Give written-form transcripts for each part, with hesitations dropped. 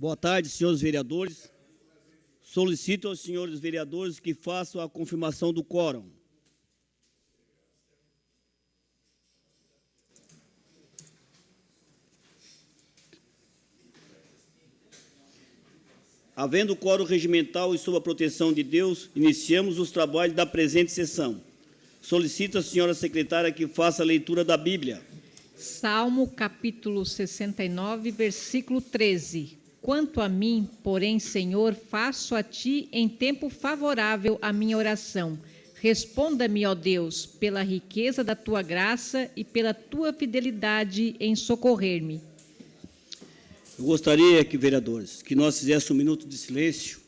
Boa tarde, senhores vereadores. Solicito aos senhores vereadores que façam a confirmação do quórum. Havendo quórum regimental e sob a proteção de Deus, iniciamos os trabalhos da presente sessão. Solicito à senhora secretária que faça a leitura da Bíblia. Salmo, capítulo 69, versículo 13. Quanto a mim, porém, Senhor, faço a Ti em tempo favorável a minha oração. Responda-me, ó Deus, pela riqueza da Tua graça e pela Tua fidelidade em socorrer-me. Eu gostaria, vereadores, que nós fizéssemos um minuto de silêncio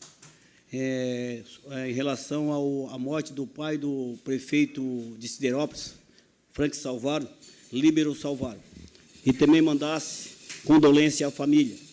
em relação à morte do pai do prefeito de Siderópolis, Frank Salvaro, Líbero Salvaro, e também mandasse condolência à família.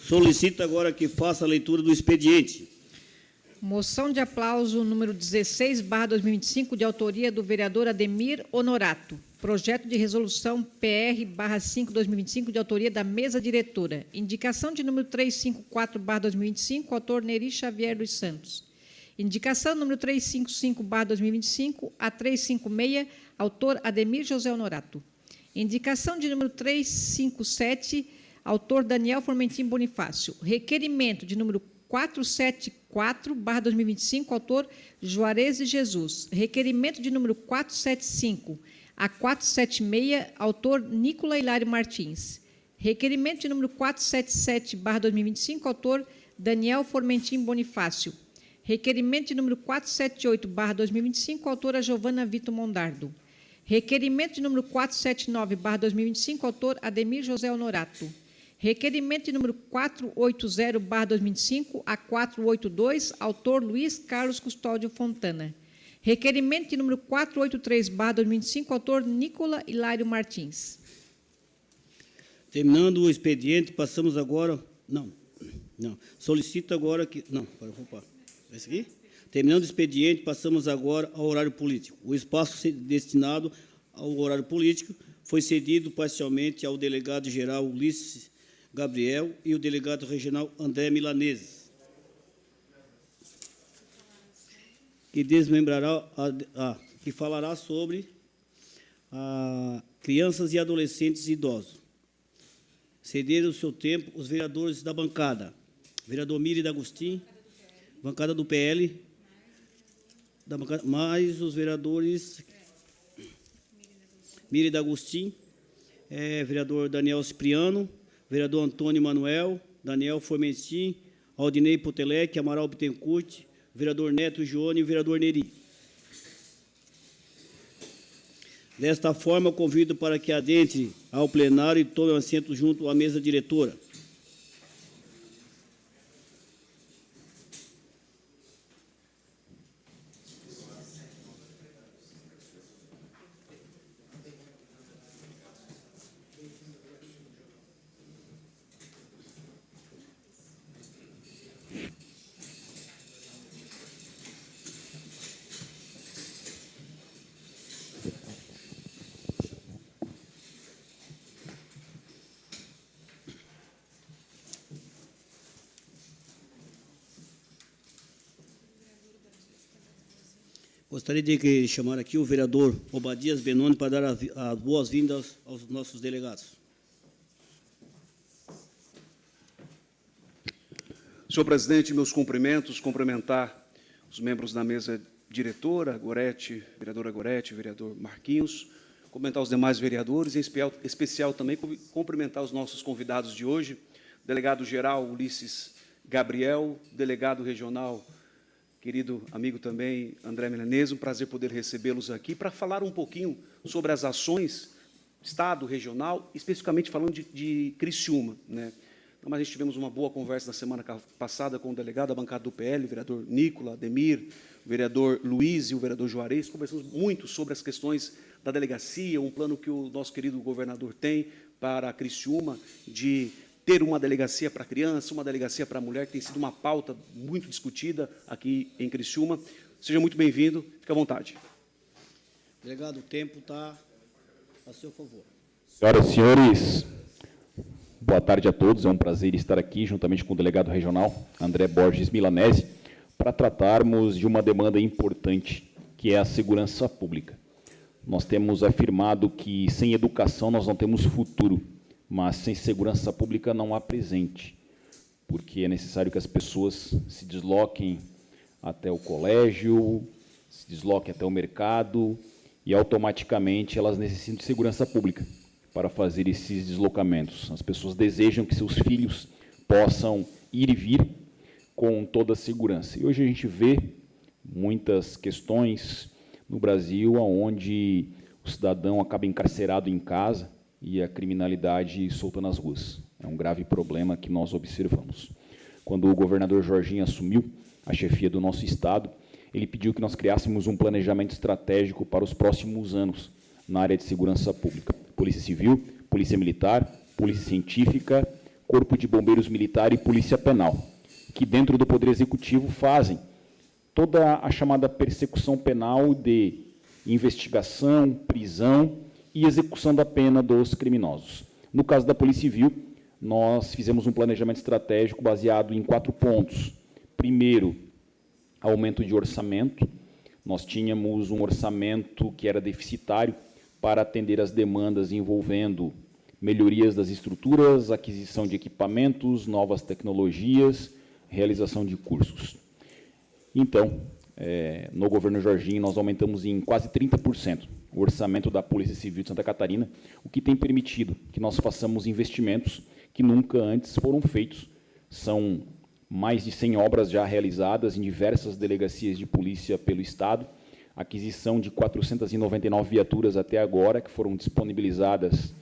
Solicito agora que faça a leitura do expediente. Moção de aplauso número 16/2025, de autoria do vereador Ademir Honorato. Projeto de resolução PR/5/2025, de autoria da mesa diretora. Indicação de número 354/2025, autor Neri Xavier dos Santos. Indicação número 355/2025 a 356, autor Ademir José Honorato. Indicação de número 357, autor Daniel Formentim Bonifácio. Requerimento de número 474/2025, autor Juarez de Jesus. Requerimento de número 475 a 476, autor Nicola Hilário Martins. Requerimento de número 477/2025, autor Daniel Formentim Bonifácio. Requerimento de número 478/2025, autora Giovana Vitor Mondardo. Requerimento de número 479/2025, autor Ademir José Honorato. Requerimento de número 480/2025 a 482, autor Luiz Carlos Custódio Fontana. Requerimento de número 483/2025, autor Nicola Hilário Martins. Terminando o expediente, passamos agora... Não. Solicito agora que... Não, opa. Esse aqui? Terminando o expediente, passamos agora ao horário político. O espaço destinado ao horário político foi cedido parcialmente ao delegado-geral Ulisses Gabriel e o delegado regional André Milanese, que desmembrará, que falará sobre crianças e adolescentes e idosos. Cederam o seu tempo os vereadores da bancada. Vereador Miri D'Agostin, bancada do PL, da bancada, mais os vereadores Miri D'Agostin, vereador Daniel Cipriano, vereador Antônio Manuel, Daniel Formentim, Aldinei Potelec, Amaral Bittencourt, vereador Neto Gione e vereador Neri. Desta forma, convido para que adentre ao plenário e tome assento junto à mesa diretora. Gostaria de chamar aqui o vereador Obadias Benoni para dar as boas-vindas aos nossos delegados. Senhor presidente, meus cumprimentos, cumprimentar os membros da mesa diretora, Gorete, vereador Marquinhos, cumprimentar os demais vereadores, em especial também cumprimentar os nossos convidados de hoje, delegado-geral Ulisses Gabriel, delegado regional, querido amigo também André Milanese, um prazer poder recebê-los aqui para falar um pouquinho sobre as ações Estado, regional, especificamente falando de Criciúma, né? Então, mas a gente tivemos uma boa conversa na semana passada com o delegado da bancada do PL, o vereador Nicola, Ademir, o vereador Luiz e o vereador Juarez. Conversamos muito sobre as questões da delegacia, um plano que o nosso querido governador tem para Criciúma, de ter uma delegacia para criança, uma delegacia para mulher, que tem sido uma pauta muito discutida aqui em Criciúma. Seja muito bem-vindo, fique à vontade. Delegado, o tempo está a seu favor. Senhoras e senhores, boa tarde a todos. É um prazer estar aqui, juntamente com o delegado regional, André Borges Milanese, para tratarmos de uma demanda importante, que é a segurança pública. Nós temos afirmado que sem educação nós não temos futuro, mas sem segurança pública não há presente, porque é necessário que as pessoas se desloquem até o colégio, se desloquem até o mercado, e automaticamente elas necessitam de segurança pública para fazer esses deslocamentos. As pessoas desejam que seus filhos possam ir e vir com toda a segurança. E hoje a gente vê muitas questões no Brasil onde o cidadão acaba encarcerado em casa e a criminalidade solta nas ruas. É um grave problema que nós observamos. Quando o governador Jorginho assumiu a chefia do nosso Estado, ele pediu que nós criássemos um planejamento estratégico para os próximos anos na área de segurança pública. Polícia Civil, Polícia Militar, Polícia Científica, Corpo de Bombeiros Militar e Polícia Penal, que dentro do Poder Executivo fazem toda a chamada persecução penal de investigação, prisão e execução da pena dos criminosos. No caso da Polícia Civil, nós fizemos um planejamento estratégico baseado em 4 pontos. Primeiro, aumento de orçamento. Nós tínhamos um orçamento que era deficitário para atender as demandas envolvendo melhorias das estruturas, aquisição de equipamentos, novas tecnologias, realização de cursos. Então, no governo Jorginho, nós aumentamos em quase 30% o orçamento da Polícia Civil de Santa Catarina, o que tem permitido que nós façamos investimentos que nunca antes foram feitos. São mais de 100 obras já realizadas em diversas delegacias de polícia pelo Estado, aquisição de 499 viaturas até agora, que foram disponibilizadas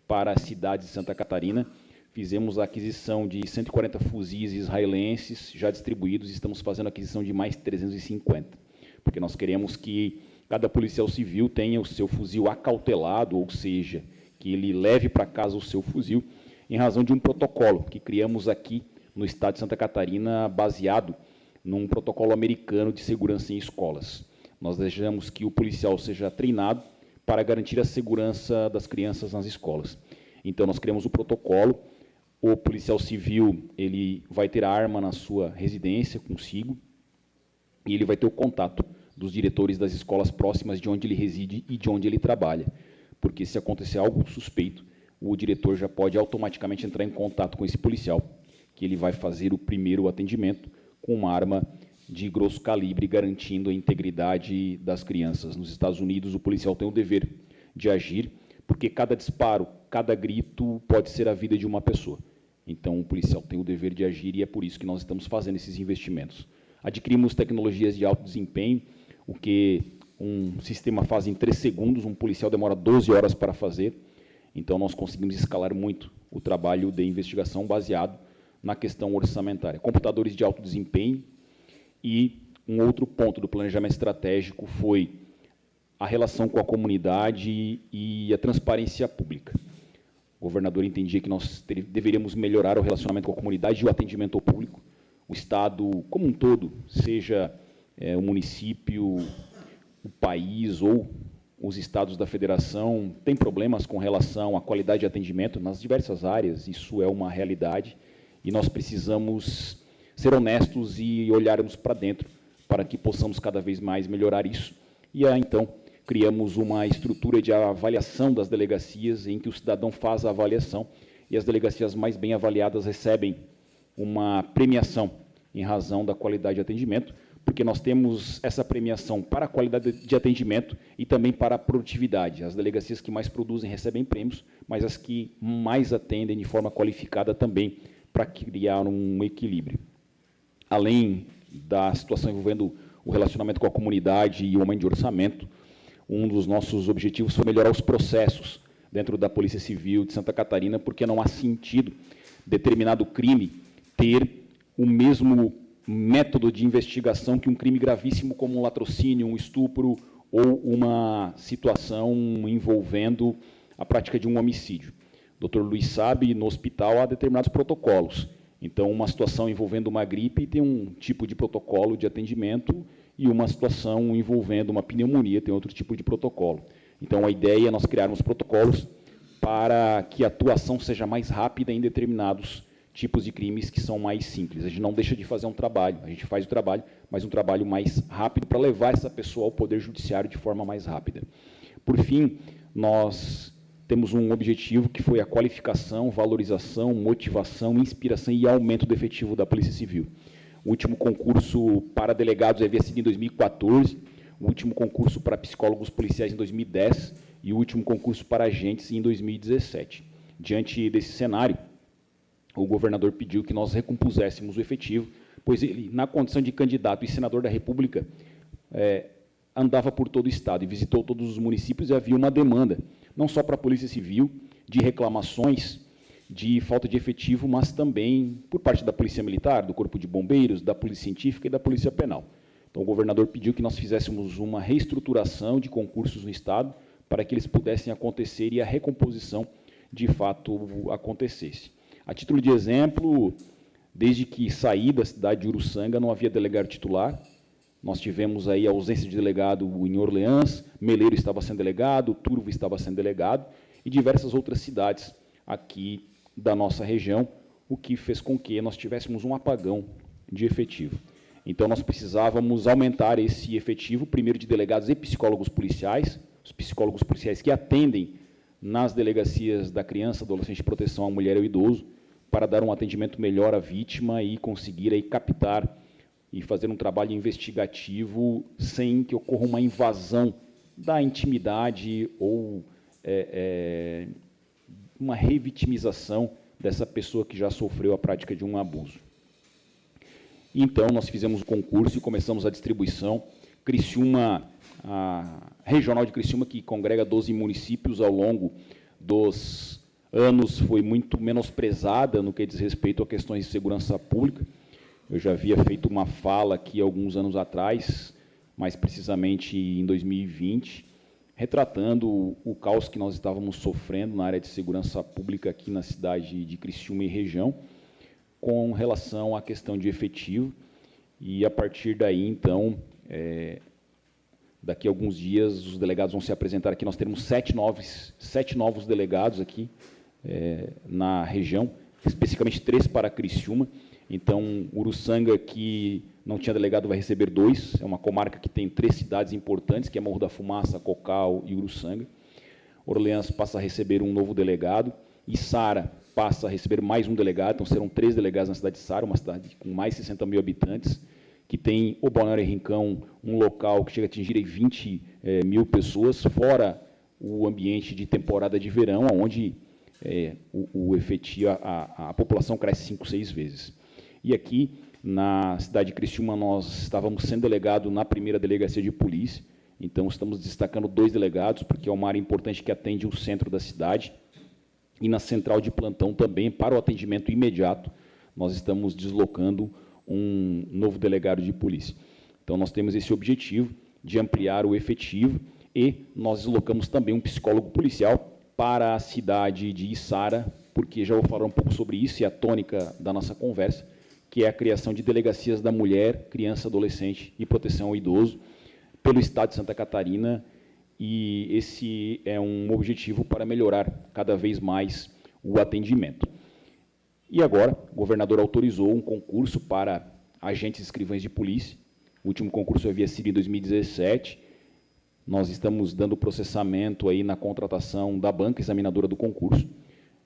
para a cidade de Santa Catarina. Fizemos a aquisição de 140 fuzis israelenses já distribuídos e estamos fazendo a aquisição de mais 350, porque nós queremos que cada policial civil tenha o seu fuzil acautelado, ou seja, que ele leve para casa o seu fuzil, em razão de um protocolo que criamos aqui no Estado de Santa Catarina, baseado num protocolo americano de segurança em escolas. Nós desejamos que o policial seja treinado para garantir a segurança das crianças nas escolas. Então, nós criamos o protocolo. O policial civil ele vai ter a arma na sua residência consigo e ele vai ter o contato dos diretores das escolas próximas de onde ele reside e de onde ele trabalha, porque se acontecer algo suspeito, o diretor já pode automaticamente entrar em contato com esse policial, que ele vai fazer o primeiro atendimento com uma arma de grosso calibre, garantindo a integridade das crianças. Nos Estados Unidos, o policial tem o dever de agir, porque cada disparo, cada grito pode ser a vida de uma pessoa. Então, o policial tem o dever de agir e é por isso que nós estamos fazendo esses investimentos. Adquirimos tecnologias de alto desempenho, o que um sistema faz em 3 segundos, um policial demora 12 horas para fazer. Então, nós conseguimos escalar muito o trabalho de investigação baseado na questão orçamentária. Computadores de alto desempenho. E um outro ponto do planejamento estratégico foi a relação com a comunidade e a transparência pública. O governador entendia que nós deveríamos melhorar o relacionamento com a comunidade e o atendimento ao público. O Estado, como um todo, seja o município, o país ou os estados da federação, tem problemas com relação à qualidade de atendimento nas diversas áreas, isso é uma realidade, e nós precisamos ser honestos e olharmos para dentro para que possamos cada vez mais melhorar isso. e então criamos uma estrutura de avaliação das delegacias em que o cidadão faz a avaliação e as delegacias mais bem avaliadas recebem uma premiação em razão da qualidade de atendimento, porque nós temos essa premiação para a qualidade de atendimento e também para a produtividade. As delegacias que mais produzem recebem prêmios, mas as que mais atendem de forma qualificada também, para criar um equilíbrio. Além da situação envolvendo o relacionamento com a comunidade e o aumento de orçamento, um dos nossos objetivos foi melhorar os processos dentro da Polícia Civil de Santa Catarina, porque não há sentido determinado crime ter o mesmo método de investigação que um crime gravíssimo como um latrocínio, um estupro ou uma situação envolvendo a prática de um homicídio. O Dr. Luiz sabe, no hospital há determinados protocolos. Então, uma situação envolvendo uma gripe tem um tipo de protocolo de atendimento e uma situação envolvendo uma pneumonia tem outro tipo de protocolo. Então, a ideia é nós criarmos protocolos para que a atuação seja mais rápida em determinados tipos de crimes que são mais simples. A gente não deixa de fazer um trabalho, a gente faz o trabalho, mas um trabalho mais rápido para levar essa pessoa ao Poder Judiciário de forma mais rápida. Por fim, nós temos um objetivo que foi a qualificação, valorização, motivação, inspiração e aumento do efetivo da Polícia Civil. O último concurso para delegados havia sido em 2014, o último concurso para psicólogos policiais em 2010 e o último concurso para agentes em 2017. Diante desse cenário, o governador pediu que nós recompuséssemos o efetivo, pois ele, na condição de candidato e senador da República, andava por todo o Estado e visitou todos os municípios e havia uma demanda, não só para a Polícia Civil, de reclamações de falta de efetivo, mas também por parte da Polícia Militar, do Corpo de Bombeiros, da Polícia Científica e da Polícia Penal. Então, o governador pediu que nós fizéssemos uma reestruturação de concursos no Estado para que eles pudessem acontecer e a recomposição, de fato, acontecesse. A título de exemplo, desde que saí da cidade de Uruçanga, não havia delegado titular. Nós tivemos aí a ausência de delegado em Orleans, Meleiro estava sendo delegado, Turvo estava sendo delegado, e diversas outras cidades aqui da nossa região, o que fez com que nós tivéssemos um apagão de efetivo. Então, nós precisávamos aumentar esse efetivo, primeiro de delegados e psicólogos policiais, os psicólogos policiais que atendem nas delegacias da criança, adolescente, proteção à mulher e ao idoso, para dar um atendimento melhor à vítima e conseguir aí captar e fazer um trabalho investigativo sem que ocorra uma invasão da intimidade ou uma revitimização dessa pessoa que já sofreu a prática de um abuso. Então, nós fizemos o concurso e começamos a distribuição. Criciúma, a regional de Criciúma, que congrega 12 municípios ao longo dos anos, foi muito menosprezada no que diz respeito a questões de segurança pública. Eu já havia feito uma fala aqui alguns anos atrás, mais precisamente em 2020, retratando o caos que nós estávamos sofrendo na área de segurança pública aqui na cidade de Criciúma e região, com relação à questão de efetivo, e a partir daí, então, daqui a alguns dias, os delegados vão se apresentar aqui, nós teremos 7 novos delegados aqui na região, especificamente 3 para Criciúma. Então, Uruçanga, que não tinha delegado, vai receber 2, é uma comarca que tem 3 cidades importantes, que é Morro da Fumaça, Cocal e Uruçanga. Orleans passa a receber um novo delegado, Içara passa a receber mais um delegado, então serão 3 delegados na cidade de Içara, uma cidade com mais de 60 mil habitantes, que tem o Balneário Rincão, um local que chega a atingir 20 mil pessoas, fora o ambiente de temporada de verão, onde o efetivo, a população cresce 5, 6 vezes. E aqui, na cidade de Criciúma, nós estávamos sendo delegado na primeira delegacia de polícia, então estamos destacando 2 delegados, porque é uma área importante que atende o centro da cidade, e na central de plantão também, para o atendimento imediato, nós estamos deslocando um novo delegado de polícia. Então, nós temos esse objetivo de ampliar o efetivo e nós deslocamos também um psicólogo policial para a cidade de Içara, porque já vou falar um pouco sobre isso, e a tônica da nossa conversa, que é a criação de delegacias da mulher, criança, adolescente e proteção ao idoso, pelo Estado de Santa Catarina, e esse é um objetivo para melhorar cada vez mais o atendimento. E agora, o governador autorizou um concurso para agentes e escrivães de polícia. O último concurso havia sido em 2017, nós estamos dando processamento aí na contratação da banca examinadora do concurso.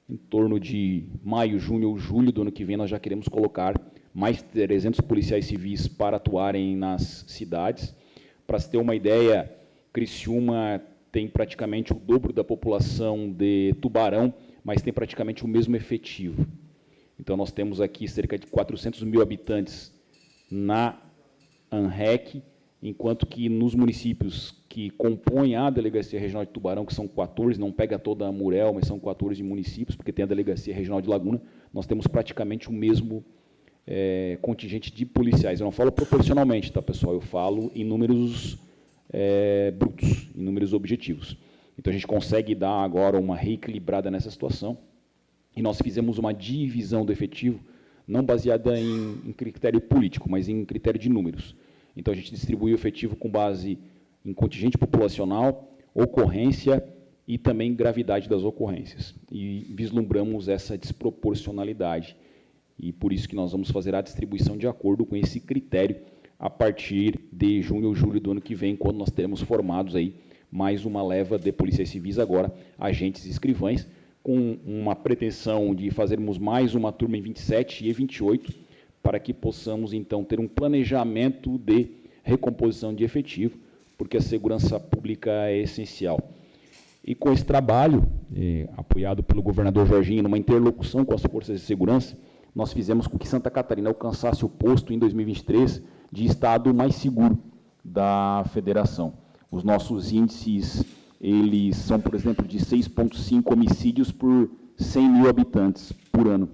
Em torno de maio, junho ou julho do ano que vem, nós já queremos colocar mais 300 policiais civis para atuarem nas cidades. Para se ter uma ideia, Criciúma tem praticamente o dobro da população de Tubarão, mas tem praticamente o mesmo efetivo. Então, nós temos aqui cerca de 400 mil habitantes na ANREC, enquanto que nos municípios que compõem a Delegacia Regional de Tubarão, que são 14, não pega toda a Murel, mas são 14 municípios, porque tem a Delegacia Regional de Laguna, nós temos praticamente o mesmo contingente de policiais. Eu não falo proporcionalmente, tá, pessoal? Eu falo em números brutos, em números objetivos. Então, a gente consegue dar agora uma reequilibrada nessa situação, e nós fizemos uma divisão do efetivo, não baseada em critério político, mas em critério de números. Então, a gente distribui o efetivo com base em contingente populacional, ocorrência e também gravidade das ocorrências. E vislumbramos essa desproporcionalidade. E por isso que nós vamos fazer a distribuição de acordo com esse critério a partir de junho ou julho do ano que vem, quando nós teremos formados aí mais uma leva de policiais civis, agora agentes e escrivães, com uma pretensão de fazermos mais uma turma em 27 e 28, para que possamos, então, ter um planejamento de recomposição de efetivo, porque a segurança pública é essencial. E com esse trabalho, apoiado pelo governador Jorginho, numa interlocução com as forças de segurança, nós fizemos com que Santa Catarina alcançasse o posto, em 2023, de estado mais seguro da federação. Os nossos índices, eles são, por exemplo, de 6,5 homicídios por 100 mil habitantes por ano.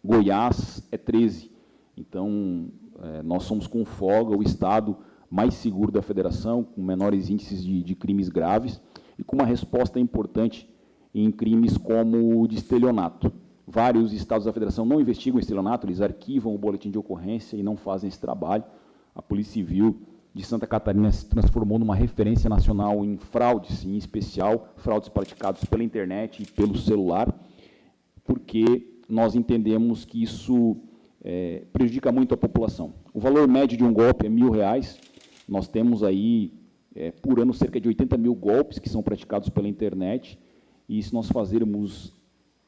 Goiás é 13. Então, nós somos, com folga, o estado mais seguro da federação, com menores índices de crimes graves e com uma resposta importante em crimes como o de estelionato. Vários estados da federação não investigam estelionato, eles arquivam o boletim de ocorrência e não fazem esse trabalho. A Polícia Civil de Santa Catarina se transformou numa referência nacional em fraudes, em especial fraudes praticadas pela internet e pelo celular, porque nós entendemos que isso prejudica muito a população. O valor médio de um golpe é R$1.000. Nós temos aí, por ano, cerca de 80 mil golpes que são praticados pela internet, e se nós fazermos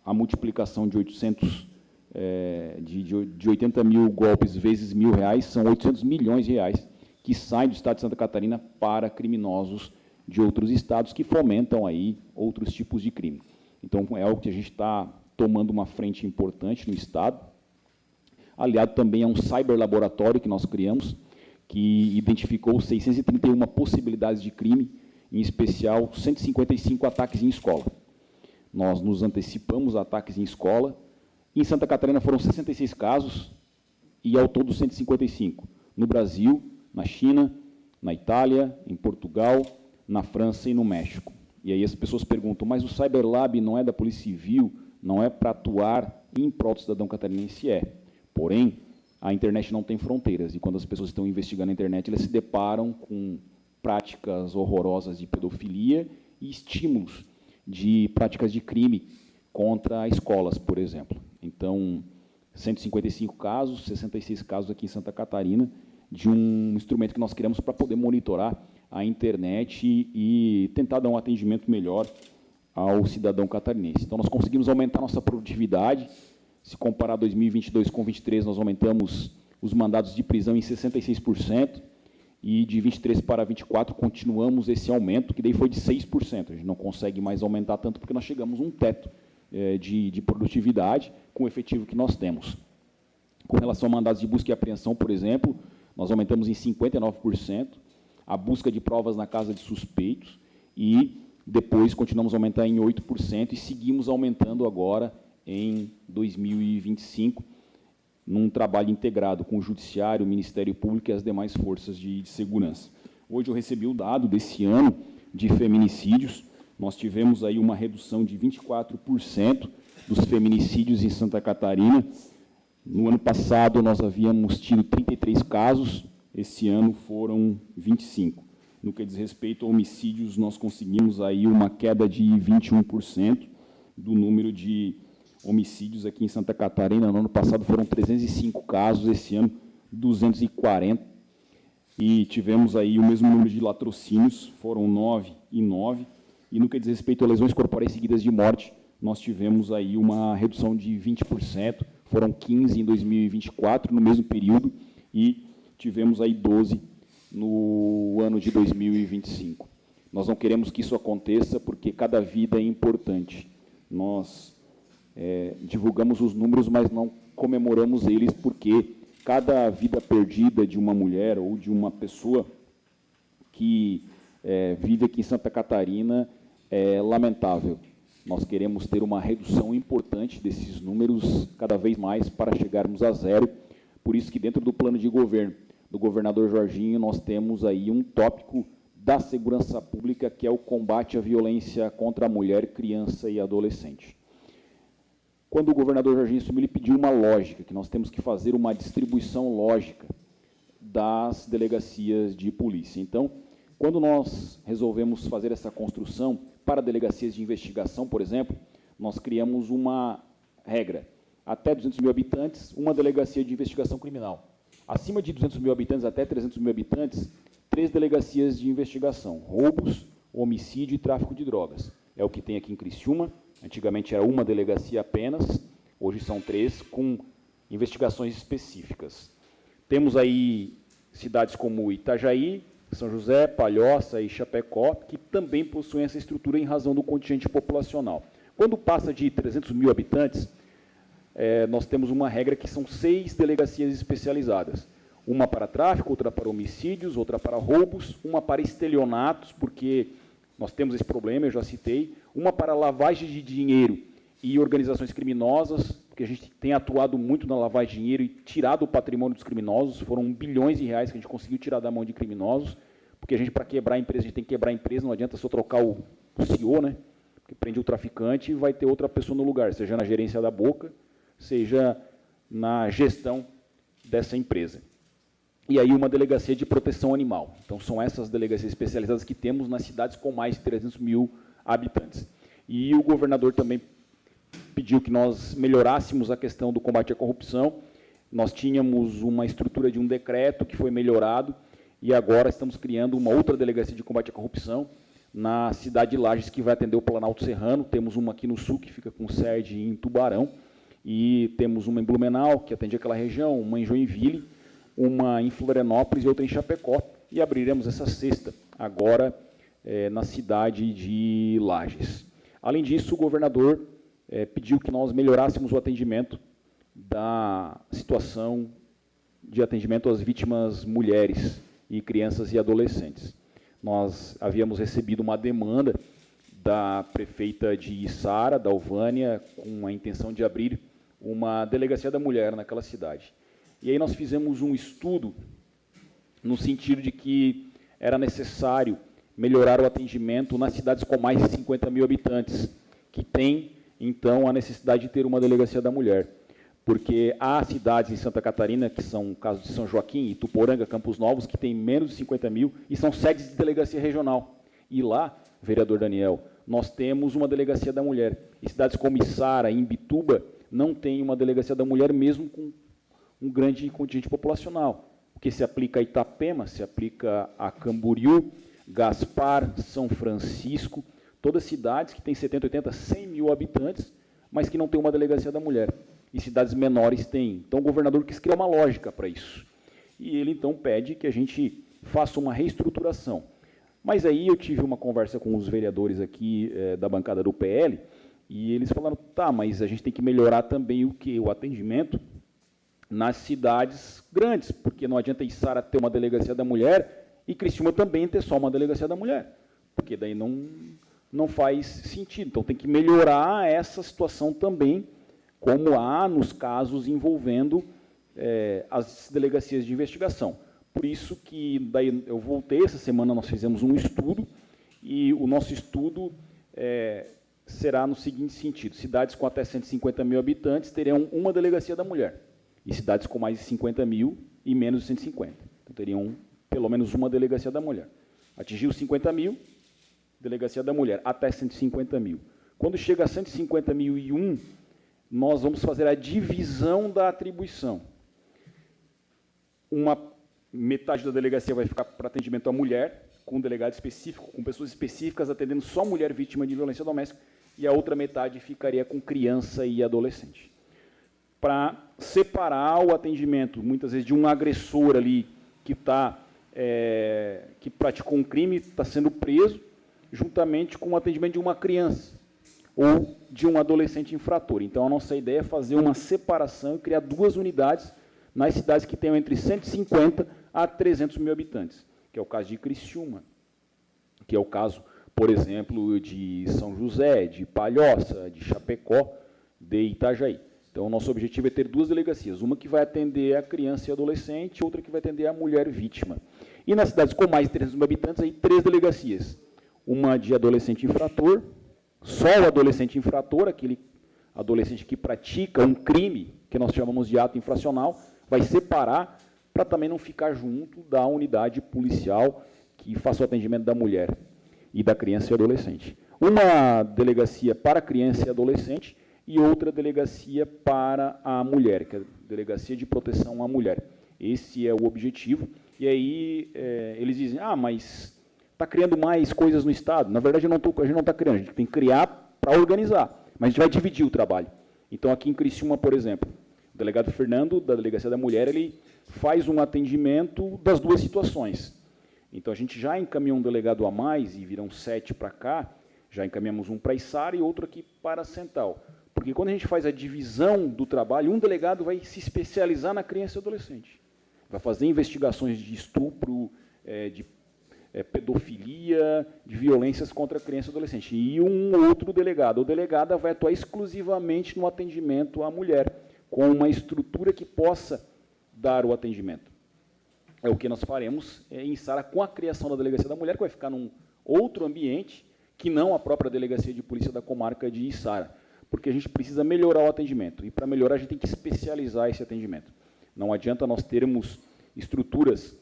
a multiplicação de 80 mil golpes vezes R$1.000, são 800 milhões de reais que saem do estado de Santa Catarina para criminosos de outros estados que fomentam aí outros tipos de crime. Então, é algo que a gente está tomando uma frente importante no estado, aliado também a um cyberlaboratório que nós criamos, que identificou 631 possibilidades de crime, em especial 155 ataques em escola. Nós nos antecipamos a ataques em escola. Em Santa Catarina foram 66 casos e, ao todo, 155. No Brasil, na China, na Itália, em Portugal, na França e no México. E aí as pessoas perguntam, mas o Cyberlab não é da Polícia Civil, não é para atuar em prol do cidadão catarinense? Porém, a internet não tem fronteiras, e quando as pessoas estão investigando a internet, elas se deparam com práticas horrorosas de pedofilia e estímulos de práticas de crime contra escolas, por exemplo. Então, 155 casos, 66 casos aqui em Santa Catarina, de um instrumento que nós criamos para poder monitorar a internet e tentar dar um atendimento melhor ao cidadão catarinense. Então, nós conseguimos aumentar nossa produtividade. Se comparar 2022 com 2023, nós aumentamos os mandados de prisão em 66%, e de 23 para 24 continuamos esse aumento, que daí foi de 6%. A gente não consegue mais aumentar tanto, porque nós chegamos a um teto de produtividade com o efetivo que nós temos. Com relação a mandados de busca e apreensão, por exemplo, nós aumentamos em 59%, a busca de provas na casa de suspeitos, e depois continuamos a aumentar em 8%, e seguimos aumentando agora em 2025, num trabalho integrado com o Judiciário, o Ministério Público e as demais forças de segurança. Hoje eu recebi o dado desse ano de feminicídios. Nós tivemos aí uma redução de 24% dos feminicídios em Santa Catarina. No ano passado, nós havíamos tido 33 casos, esse ano foram 25. No que diz respeito a homicídios, nós conseguimos aí uma queda de 21% do número de homicídios aqui em Santa Catarina. No ano passado foram 305 casos, esse ano 240. e tivemos aí o mesmo número de latrocínios, foram 9 e 9, e no que diz respeito a lesões corporais seguidas de morte, nós tivemos aí uma redução de 20%, foram 15 em 2024, no mesmo período, e tivemos aí 12 no ano de 2025. Nós não queremos que isso aconteça, porque cada vida é importante. Nós divulgamos os números, mas não comemoramos eles, porque cada vida perdida de uma mulher ou de uma pessoa que vive aqui em Santa Catarina é lamentável. Nós queremos ter uma redução importante desses números cada vez mais para chegarmos a zero. Por isso que dentro do plano de governo do governador Jorginho, nós temos aí um tópico da segurança pública, que é o combate à violência contra a mulher, criança e adolescente. Quando o governador Jorginho assumiu, ele pediu uma lógica, que nós temos que fazer uma distribuição lógica das delegacias de polícia. Então, quando nós resolvemos fazer essa construção para delegacias de investigação, por exemplo, nós criamos uma regra. Até 200 mil habitantes, uma delegacia de investigação criminal. Acima de 200 mil habitantes, até 300 mil habitantes, 3 delegacias de investigação: roubos, homicídio e tráfico de drogas. É o que tem aqui em Criciúma. Antigamente era uma delegacia apenas, hoje são 3, com investigações específicas. Temos aí cidades como Itajaí, São José, Palhoça e Chapecó, que também possuem essa estrutura em razão do contingente populacional. Quando passa de 300 mil habitantes, nós temos uma regra que são 6 delegacias especializadas. Uma para tráfico, outra para homicídios, outra para roubos, uma para estelionatos, porque nós temos esse problema, eu já citei, uma para lavagem de dinheiro e organizações criminosas, porque a gente tem atuado muito na lavagem de dinheiro e tirado o patrimônio dos criminosos, foram bilhões de reais que a gente conseguiu tirar da mão de criminosos, porque a gente, para quebrar a empresa, a gente tem que quebrar a empresa, não adianta só trocar o CEO, né? Porque prende o traficante e vai ter outra pessoa no lugar, seja na gerência da boca, seja na gestão dessa empresa. E aí uma delegacia de proteção animal. Então, são essas delegacias especializadas que temos nas cidades com mais de 300 mil habitantes. E o governador também pediu que nós melhorássemos a questão do combate à corrupção. Nós tínhamos uma estrutura de um decreto que foi melhorado, e agora estamos criando uma outra delegacia de combate à corrupção na cidade de Lages, que vai atender o Planalto Serrano. Temos uma aqui no sul, que fica com sede em Tubarão, e temos uma em Blumenau, que atende aquela região, uma em Joinville, uma em Florianópolis e outra em Chapecó, e abriremos essa 6ª, agora na cidade de Lages. Além disso, o governador pediu que nós melhorássemos o atendimento da situação de atendimento às vítimas mulheres e crianças e adolescentes. Nós havíamos recebido uma demanda da prefeita de Içara, da Alvânia, com a intenção de abrir uma delegacia da mulher naquela cidade. E aí nós fizemos um estudo no sentido de que era necessário melhorar o atendimento nas cidades com mais de 50 mil habitantes, que tem, então, a necessidade de ter uma delegacia da mulher. Porque há cidades em Santa Catarina, que são o caso de São Joaquim, Ituporanga, Campos Novos, que têm menos de 50 mil e são sedes de delegacia regional. E lá, vereador Daniel, nós temos uma delegacia da mulher. E cidades como Içara e Imbituba não têm uma delegacia da mulher, mesmo com um grande contingente populacional. O que se aplica a Itapema, se aplica a Camboriú, Gaspar, São Francisco, todas cidades que têm 70, 80, 100 mil habitantes, mas que não têm uma delegacia da mulher. E cidades menores têm. Então, o governador quis criar uma lógica para isso. E ele, então, pede que a gente faça uma reestruturação. Mas aí eu tive uma conversa com os vereadores aqui da bancada do PL, e eles falaram, tá, mas a gente tem que melhorar também o quê? O atendimento nas cidades grandes, porque não adianta Içara ter uma delegacia da mulher e Criciúma também ter só uma delegacia da mulher, porque daí não faz sentido. Então, tem que melhorar essa situação também, como há nos casos envolvendo as delegacias de investigação. Por isso que daí eu voltei, essa semana nós fizemos um estudo, e o nosso estudo será no seguinte sentido: cidades com até 150 mil habitantes terão uma delegacia da mulher, e cidades com mais de 50 mil e menos de 150. Então, teriam pelo menos uma delegacia da mulher. Atingiu 50 mil, delegacia da mulher, até 150 mil. Quando chega a 150.001, nós vamos fazer a divisão da atribuição. Uma metade da delegacia vai ficar para atendimento à mulher, com um delegado específico, com pessoas específicas atendendo só mulher vítima de violência doméstica, e a outra metade ficaria com criança e adolescente. Para separar o atendimento, muitas vezes, de um agressor ali que praticou um crime, está sendo preso, juntamente com o atendimento de uma criança ou de um adolescente infrator. Então, a nossa ideia é fazer uma separação e criar 2 unidades nas cidades que tenham entre 150 a 300 mil habitantes, que é o caso de Criciúma, que é o caso, por exemplo, de São José, de Palhoça, de Chapecó, de Itajaí. Então, o nosso objetivo é ter 2 delegacias, uma que vai atender a criança e adolescente, outra que vai atender a mulher vítima. E nas cidades com mais de 300 mil habitantes, aí 3 delegacias, uma de adolescente infrator, só o adolescente infrator, aquele adolescente que pratica um crime, que nós chamamos de ato infracional, vai separar para também não ficar junto da unidade policial que faça o atendimento da mulher e da criança e adolescente. Uma delegacia para criança e adolescente e outra delegacia para a mulher, que é a Delegacia de Proteção à Mulher. Esse é o objetivo. E aí eles dizem, mas está criando mais coisas no Estado. Na verdade, a gente não está criando, a gente tem que criar para organizar, mas a gente vai dividir o trabalho. Então, aqui em Criciúma, por exemplo, o delegado Fernando, da Delegacia da Mulher, ele faz um atendimento das 2 situações. Então, a gente já encaminhou um delegado a mais, e viram 7 para cá, já encaminhamos um para Içara e outro aqui para Central. Porque quando a gente faz a divisão do trabalho, um delegado vai se especializar na criança e adolescente. Vai fazer investigações de estupro, de pedofilia, de violências contra a criança e adolescente. E um outro delegado ou delegada vai atuar exclusivamente no atendimento à mulher, com uma estrutura que possa dar o atendimento. É o que nós faremos em Içara com a criação da Delegacia da Mulher, que vai ficar num outro ambiente que não a própria Delegacia de Polícia da comarca de Içara, porque a gente precisa melhorar o atendimento, e para melhorar a gente tem que especializar esse atendimento. Não adianta nós termos estruturas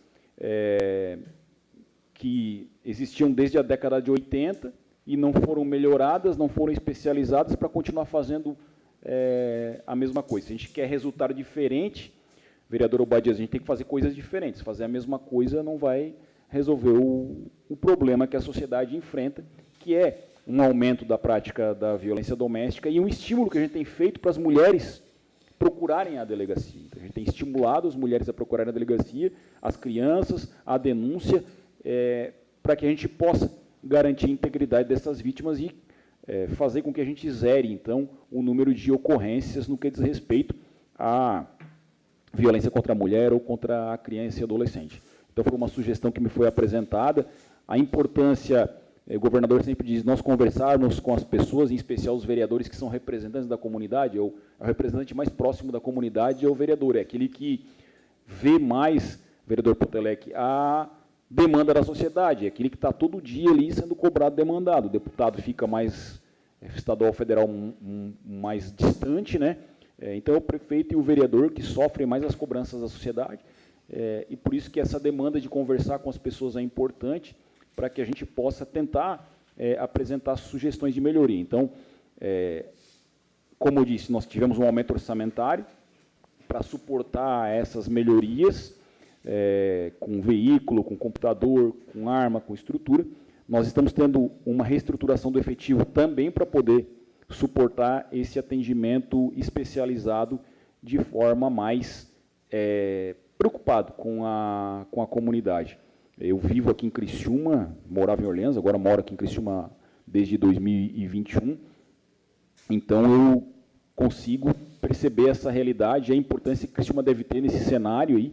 que existiam desde a década de 80 e não foram melhoradas, não foram especializadas para continuar fazendo a mesma coisa. Se a gente quer resultado diferente, vereador Obadias, a gente tem que fazer coisas diferentes. Fazer a mesma coisa não vai resolver o problema que a sociedade enfrenta, que é um aumento da prática da violência doméstica e um estímulo que a gente tem feito para as mulheres procurarem a delegacia. Então, a gente tem estimulado as mulheres a procurarem a delegacia, as crianças, a denúncia, para que a gente possa garantir a integridade dessas vítimas e fazer com que a gente zere, então, o número de ocorrências no que diz respeito à violência contra a mulher ou contra a criança e adolescente. Então, foi uma sugestão que me foi apresentada. A importância, o governador sempre diz, nós conversarmos com as pessoas, em especial os vereadores que são representantes da comunidade, ou o representante mais próximo da comunidade é o vereador, é aquele que vê mais, vereador Potelec, a demanda da sociedade, é aquele que está todo dia ali sendo cobrado, demandado. O deputado fica mais estadual, federal, mais distante, né? Então, é o prefeito e o vereador que sofrem mais as cobranças da sociedade, e por isso que essa demanda de conversar com as pessoas é importante, para que a gente possa tentar apresentar sugestões de melhoria. Então, como eu disse, nós tivemos um aumento orçamentário para suportar essas melhorias, com veículo, com computador, com arma, com estrutura. Nós estamos tendo uma reestruturação do efetivo também para poder suportar esse atendimento especializado de forma mais preocupado com a comunidade. Eu vivo aqui em Criciúma, morava em Orleans, agora moro aqui em Criciúma desde 2021, então eu consigo perceber essa realidade, a importância que Criciúma deve ter nesse cenário aí,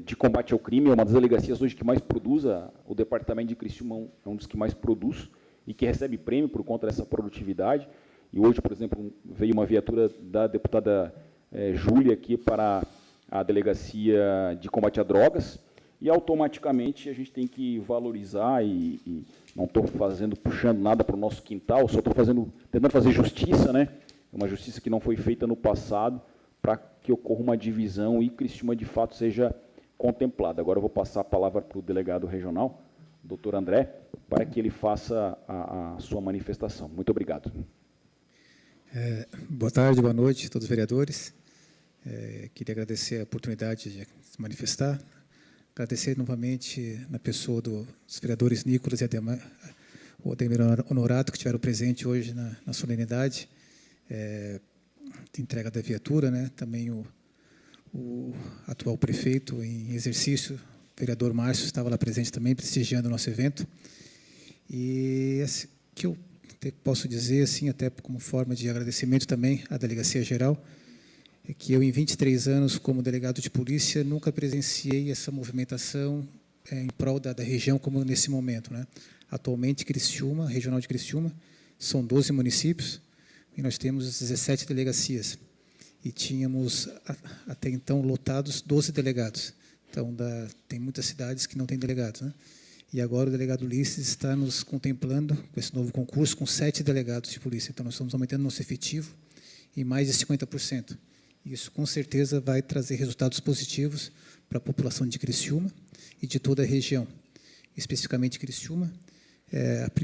de combate ao crime. É uma das delegacias hoje que mais produz, o departamento de Criciúma é um dos que mais produz e que recebe prêmio por conta dessa produtividade. E hoje, por exemplo, veio uma viatura da deputada Júlia aqui para a delegacia de combate a drogas, e automaticamente a gente tem que valorizar, e não estou puxando nada para o nosso quintal, só estou tentando fazer justiça, né? Uma justiça que não foi feita no passado, para que ocorra uma divisão e Criciúma, de fato, seja contemplada. Agora eu vou passar a palavra para o delegado regional, doutor André, para que ele faça a sua manifestação. Muito obrigado. Boa tarde, boa noite a todos os vereadores. Queria agradecer a oportunidade de se manifestar. Agradecer novamente na pessoa dos vereadores Nicolas e Ademir Honorato, que estiveram presentes hoje na solenidade de entrega da viatura, né? Também o atual prefeito em exercício, o vereador Márcio, estava lá presente também, prestigiando o nosso evento. E que eu posso dizer, assim, até como forma de agradecimento também à Delegacia Geral, é que eu, em 23 anos como delegado de polícia, nunca presenciei essa movimentação em prol da região como nesse momento, né? Atualmente, Criciúma, regional de Criciúma, são 12 municípios e nós temos 17 delegacias. E tínhamos, até então, lotados 12 delegados. Então, tem muitas cidades que não têm delegados, né? E agora o delegado Ulisses está nos contemplando com esse novo concurso com 7 delegados de polícia. Então, nós estamos aumentando nosso efetivo em mais de 50%. Isso, com certeza, vai trazer resultados positivos para a população de Criciúma e de toda a região. Especificamente Criciúma,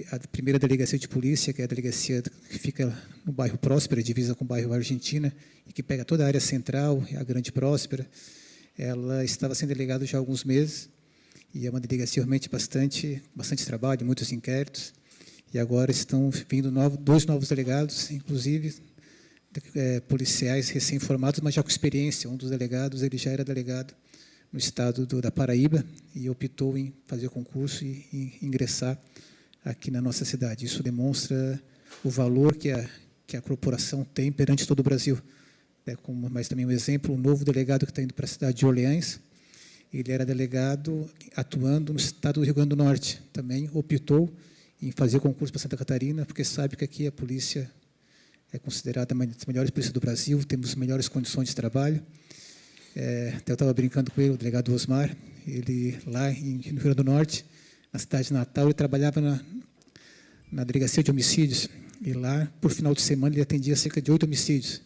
a primeira delegacia de polícia, que é a delegacia que fica no bairro Próspera, divisa com o bairro Argentina, e que pega toda a área central, a Grande Próspera, ela estava sendo delegada já há alguns meses, e é uma delegacia realmente bastante trabalho, muitos inquéritos, e agora estão vindo 2 novos delegados, inclusive policiais recém-formados, mas já com experiência. Um dos delegados, ele já era delegado no estado da Paraíba e optou em fazer o concurso e ingressar aqui na nossa cidade. Isso demonstra o valor que a corporação tem perante todo o Brasil. Mas também um exemplo, o novo delegado que está indo para a cidade de Orleans, ele era delegado atuando no estado do Rio Grande do Norte. Também optou em fazer concurso para Santa Catarina, porque sabe que aqui a polícia é considerada uma das melhores polícias do Brasil, temos melhores condições de trabalho. Até eu estava brincando com ele, o delegado Osmar, ele lá no Rio Grande do Norte, na cidade de Natal, ele trabalhava na delegacia de homicídios, e lá, por final de semana, ele atendia cerca de 8 homicídios.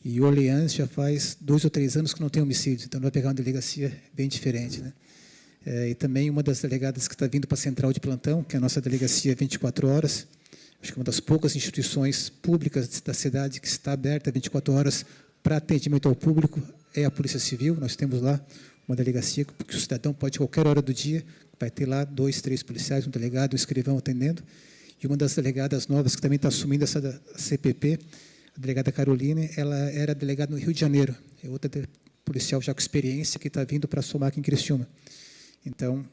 E Orleans já faz 2 ou 3 anos que não tem homicídios, então ele vai pegar uma delegacia bem diferente, né? E também uma das delegadas que está vindo para a central de plantão, que é a nossa delegacia 24 horas, acho que é uma das poucas instituições públicas da cidade que está aberta 24 horas para atendimento ao público, é a Polícia Civil. Nós temos lá uma delegacia que o cidadão pode, qualquer hora do dia, vai ter lá 2, 3 policiais, um delegado, um escrivão atendendo. E uma das delegadas novas que também está assumindo essa da CPP, a delegada Caroline, ela era delegada no Rio de Janeiro. É outra policial já com experiência que está vindo para somar aqui em Criciúma. Então,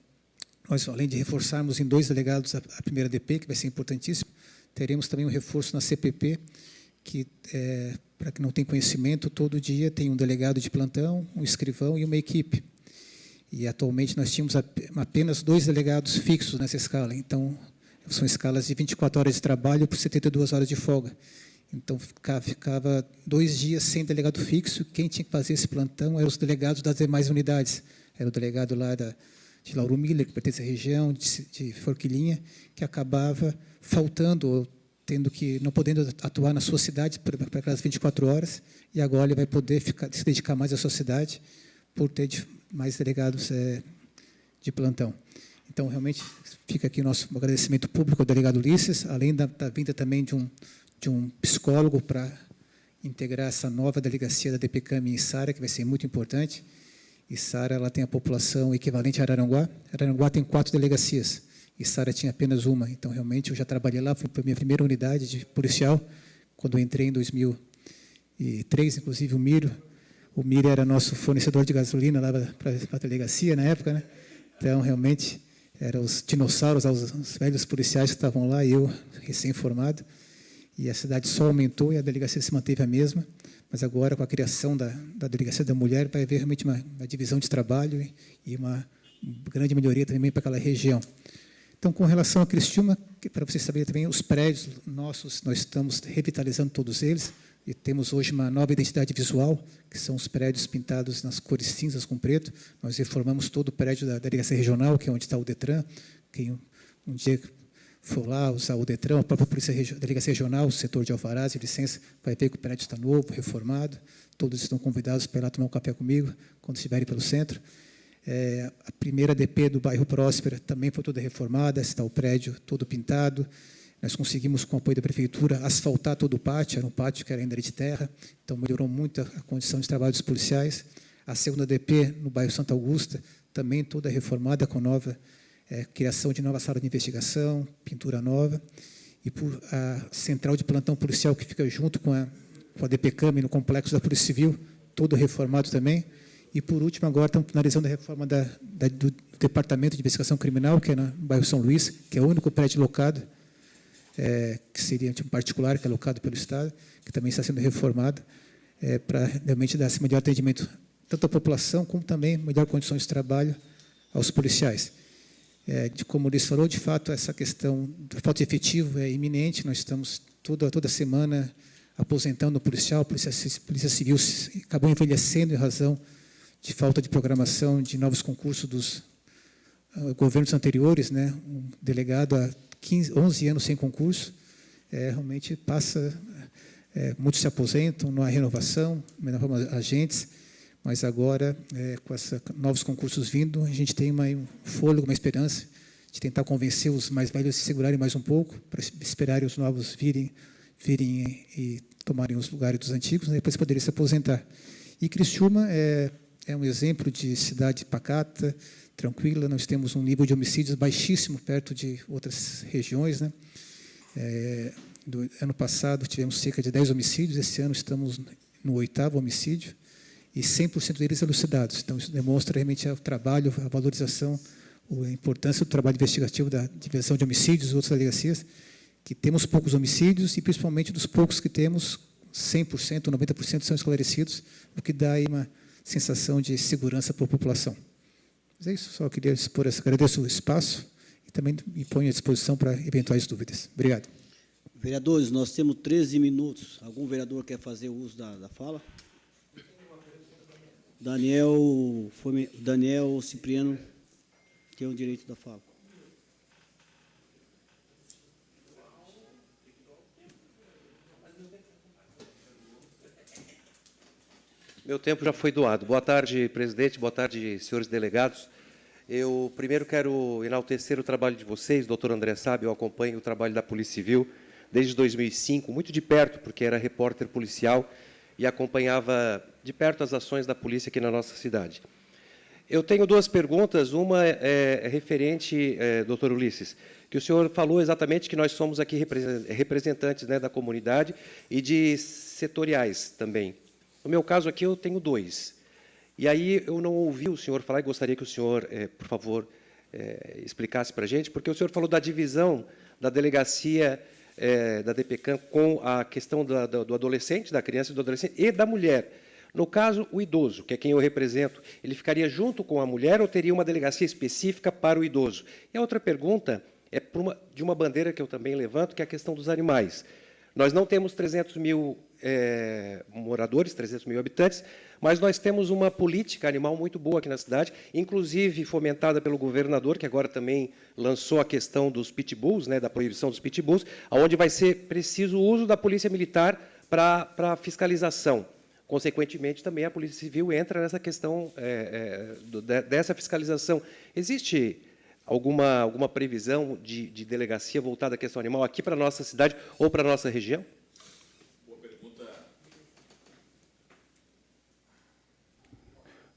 nós, além de reforçarmos em 2 delegados a primeira DP, que vai ser importantíssimo, teremos também um reforço na CPP, que, para quem não tem conhecimento, todo dia tem um delegado de plantão, um escrivão e uma equipe. E, atualmente, nós tínhamos apenas 2 delegados fixos nessa escala. Então, são escalas de 24 horas de trabalho por 72 horas de folga. Então, ficava 2 dias sem delegado fixo. Quem tinha que fazer esse plantão eram os delegados das demais unidades. Era o delegado lá de Lauro Miller, que pertence à região, de Forquilinha, que acabava faltando, não podendo atuar na sua cidade para aquelas 24 horas, e agora ele vai poder se dedicar mais à sua cidade por ter mais delegados de plantão. Então, realmente, fica aqui o nosso agradecimento público ao delegado Ulisses, além da vinda também de um psicólogo para integrar essa nova delegacia da DPCAM em Içara, que vai ser muito importante. Içara, ela tem a população equivalente a Araranguá. Araranguá tem 4 delegacias. Içara tinha apenas uma. Então, realmente, eu já trabalhei lá, foi a minha primeira unidade de policial, quando eu entrei em 2003, inclusive o Miro era nosso fornecedor de gasolina lá para a delegacia, na época, né? Então, realmente, eram os dinossauros, os velhos policiais que estavam lá, e eu, recém-formado, e a cidade só aumentou e a delegacia se manteve a mesma, mas agora, com a criação da Delegacia da Mulher, vai haver realmente uma divisão de trabalho e uma grande melhoria também para aquela região. Então, com relação a Criciúma, para vocês saberem também, os prédios nossos, nós estamos revitalizando todos eles, e temos hoje uma nova identidade visual, que são os prédios pintados nas cores cinzas com preto. Nós reformamos todo o prédio da Delegacia Regional, que é onde está o Detran. Quem um dia for lá usar o Detran, a própria Delegacia Regional, o setor de alvarás e licença, vai ver que o prédio está novo, reformado. Todos estão convidados para ir lá tomar um café comigo, quando estiverem pelo centro. A primeira DP do bairro Próspera também foi toda reformada, está o prédio todo pintado. Nós conseguimos, com o apoio da prefeitura, asfaltar todo o pátio, era um pátio que era ainda de terra, então melhorou muito a condição de trabalho dos policiais. A segunda DP, no bairro Santa Augusta, também toda reformada com nova criação de nova sala de investigação, pintura nova, e por a central de plantão policial que fica junto com a DPCAM no complexo da Polícia Civil, todo reformado também. E, por último, agora estamos finalizando a reforma do Departamento de Investigação Criminal, que é no bairro São Luís, que é o único prédio locado, que seria um particular, que é locado pelo Estado, que também está sendo reformado, para realmente dar melhor atendimento tanto à população, como também melhor condições de trabalho aos policiais. Como o Luiz falou, de fato, essa questão da falta de efetivo é iminente. Nós estamos toda semana aposentando o policial. A Polícia Civil acabou envelhecendo em razão de falta de programação de novos concursos dos governos anteriores, né? Um delegado há 11 anos sem concurso, realmente passa, muitos se aposentam, não há renovação, menor forma agentes, mas agora, com novos concursos vindo, a gente tem um fôlego, uma esperança de tentar convencer os mais velhos a se segurarem mais um pouco, para esperarem os novos virem e tomarem os lugares dos antigos, né? Depois poderem se aposentar. E Criciúma é um exemplo de cidade pacata, tranquila. Nós temos um nível de homicídios baixíssimo perto de outras regiões, né? Do ano passado tivemos cerca de 10 homicídios, esse ano estamos no 8º homicídio, e 100% deles elucidados. Então, isso demonstra realmente o trabalho, a valorização, a importância do trabalho investigativo da Divisão de Homicídios e outras delegacias, que temos poucos homicídios, e principalmente dos poucos que temos, 100%, 90% são esclarecidos, o que dá aí uma sensação de segurança para a população. Mas é isso, só queria expor agradeço o espaço e também me ponho à disposição para eventuais dúvidas. Obrigado. Vereadores, nós temos 13 minutos. Algum vereador quer fazer uso da fala? Daniel Cipriano tem o direito da fala. Meu tempo já foi doado. Boa tarde, presidente. Boa tarde, senhores delegados. Eu primeiro quero enaltecer o trabalho de vocês, doutor André sabe, eu acompanho o trabalho da Polícia Civil desde 2005, muito de perto, porque era repórter policial e acompanhava de perto as ações da polícia aqui na nossa cidade. Eu tenho duas perguntas. Uma é referente, doutor Ulisses, que o senhor falou exatamente que nós somos aqui representantes, né, da comunidade e de setoriais também. No meu caso aqui, eu tenho 2. E aí eu não ouvi o senhor falar, e gostaria que o senhor, por favor, explicasse para a gente, porque o senhor falou da divisão da delegacia da DPCAM com a questão do adolescente, da criança e do adolescente, e da mulher. No caso, o idoso, que é quem eu represento, ele ficaria junto com a mulher ou teria uma delegacia específica para o idoso? E a outra pergunta é de uma bandeira que eu também levanto, que é a questão dos animais. Nós não temos 300 mil moradores, 300 mil habitantes, mas nós temos uma política animal muito boa aqui na cidade, inclusive fomentada pelo governador, que agora também lançou a questão dos pitbulls, né, da proibição dos pitbulls, onde vai ser preciso o uso da polícia militar para fiscalização. Consequentemente, também a Polícia Civil entra nessa questão dessa fiscalização. Existe alguma previsão de delegacia voltada à questão animal aqui para a nossa cidade ou para a nossa região?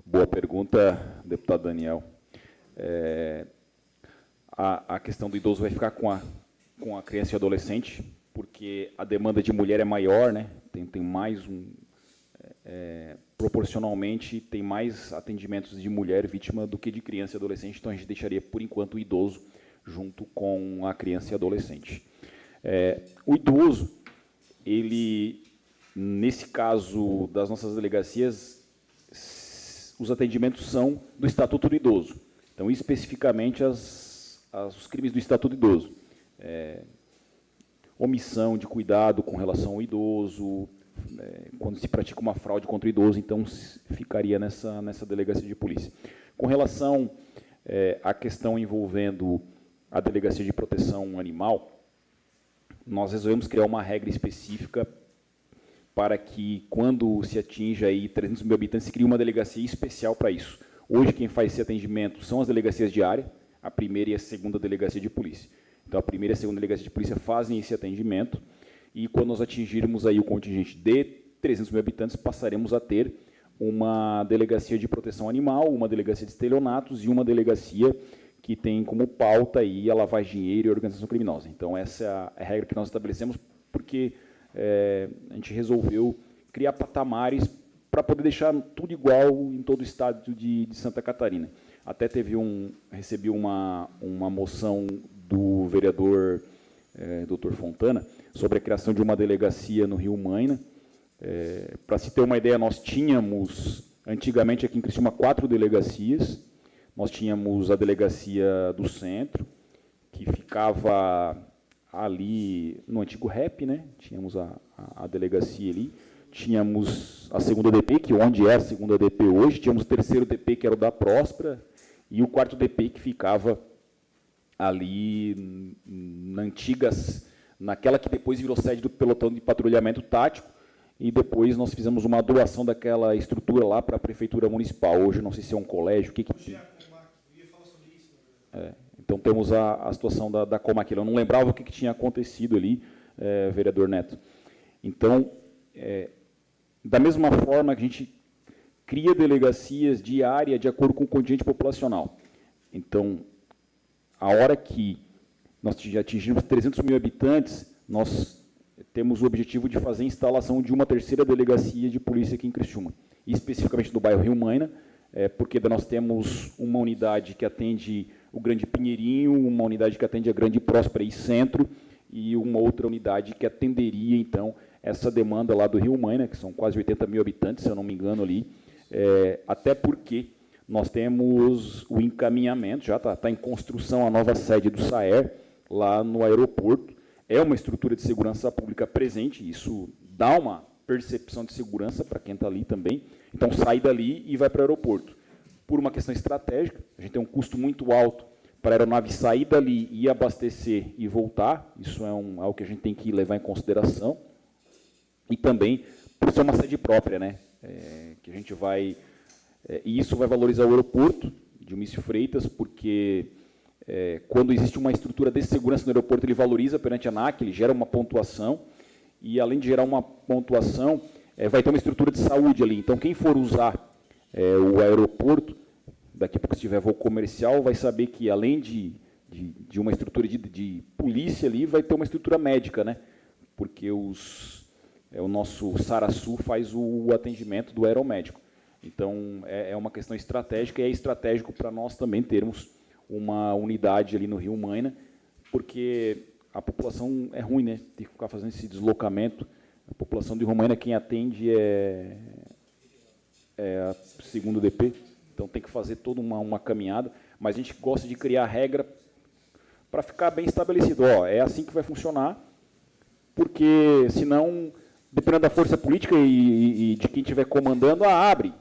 Boa pergunta, deputado Daniel. A questão do idoso vai ficar com a criança e adolescente, porque a demanda de mulher é maior, né? Tem mais proporcionalmente, tem mais atendimentos de mulher vítima do que de criança e adolescente, então a gente deixaria, por enquanto, o idoso junto com a criança e adolescente. O idoso, ele, nesse caso das nossas delegacias, os atendimentos são do Estatuto do Idoso. Então, especificamente, os crimes do Estatuto do Idoso. Omissão de cuidado com relação ao idoso, quando se pratica uma fraude contra o idoso, então ficaria nessa delegacia de polícia. Com relação à questão envolvendo a delegacia de proteção animal, nós resolvemos criar uma regra específica para que, quando se atinja aí 300 mil habitantes, se crie uma delegacia especial para isso. Hoje, quem faz esse atendimento são as delegacias de área, a primeira e a segunda delegacia de polícia. Então, a primeira e a segunda delegacia de polícia fazem esse atendimento, e quando nós atingirmos aí o contingente de 300 mil habitantes, passaremos a ter uma delegacia de proteção animal, uma delegacia de estelionatos e uma delegacia que tem como pauta aí a lavagem de dinheiro e a organização criminosa. Então, essa é a regra que nós estabelecemos, porque a gente resolveu criar patamares para poder deixar tudo igual em todo o estado de Santa Catarina. Até recebi uma moção do vereador Dr. Fontana sobre a criação de uma delegacia no Rio Maina. Para se ter uma ideia, nós tínhamos, antigamente aqui em Criciúma, 4 delegacias. Nós tínhamos a delegacia do centro, que ficava ali no antigo REP, né? Tínhamos a delegacia ali. Tínhamos a segunda DP, que onde é a segunda DP hoje. Tínhamos o terceiro DP, que era o da Próspera, e o quarto DP, que ficava ali naquela que depois virou sede do pelotão de patrulhamento tático, e depois nós fizemos uma doação daquela estrutura lá para a Prefeitura Municipal. Hoje, não sei se é um colégio, o que tinha. Então, temos a situação da Comac. Eu não lembrava o que tinha acontecido ali, vereador Neto. Então, da mesma forma que a gente cria delegacias de área de acordo com o contingente populacional. Então, a hora que nós já atingimos 300 mil habitantes, nós temos o objetivo de fazer a instalação de uma terceira delegacia de polícia aqui em Criciúma, e especificamente no bairro Rio Maina, porque nós temos uma unidade que atende o Grande Pinheirinho, uma unidade que atende a Grande Próspera e Centro, e uma outra unidade que atenderia, então, essa demanda lá do Rio Maina, que são quase 80 mil habitantes, se eu não me engano, ali, até porque nós temos o encaminhamento, já está em construção a nova sede do SAER, lá no aeroporto. É uma estrutura de segurança pública presente, isso dá uma percepção de segurança para quem está ali também. Então, sai dali e vai para o aeroporto. Por uma questão estratégica, a gente tem um custo muito alto para a aeronave sair dali e abastecer e voltar, isso é algo que a gente tem que levar em consideração. E também por ser uma sede própria, né? Que a gente vai... e isso vai valorizar o aeroporto de Mício Freitas, porque quando existe uma estrutura de segurança no aeroporto, ele valoriza perante a ANAC, ele gera uma pontuação, e além de gerar uma pontuação, vai ter uma estrutura de saúde ali. Então, quem for usar o aeroporto, daqui a pouco, se tiver voo comercial, vai saber que, além de uma estrutura de polícia ali, vai ter uma estrutura médica, né? Porque o nosso SARASU faz o atendimento do aeromédico. Então, é uma questão estratégica, e é estratégico para nós também termos uma unidade ali no Rio Maina, porque a população é ruim, né? Tem que ficar fazendo esse deslocamento. A população de Rio Maina, quem atende é a segunda DP, então tem que fazer toda uma caminhada, mas a gente gosta de criar regra para ficar bem estabelecido. É assim que vai funcionar, porque, senão, dependendo da força política e de quem estiver comandando, abre.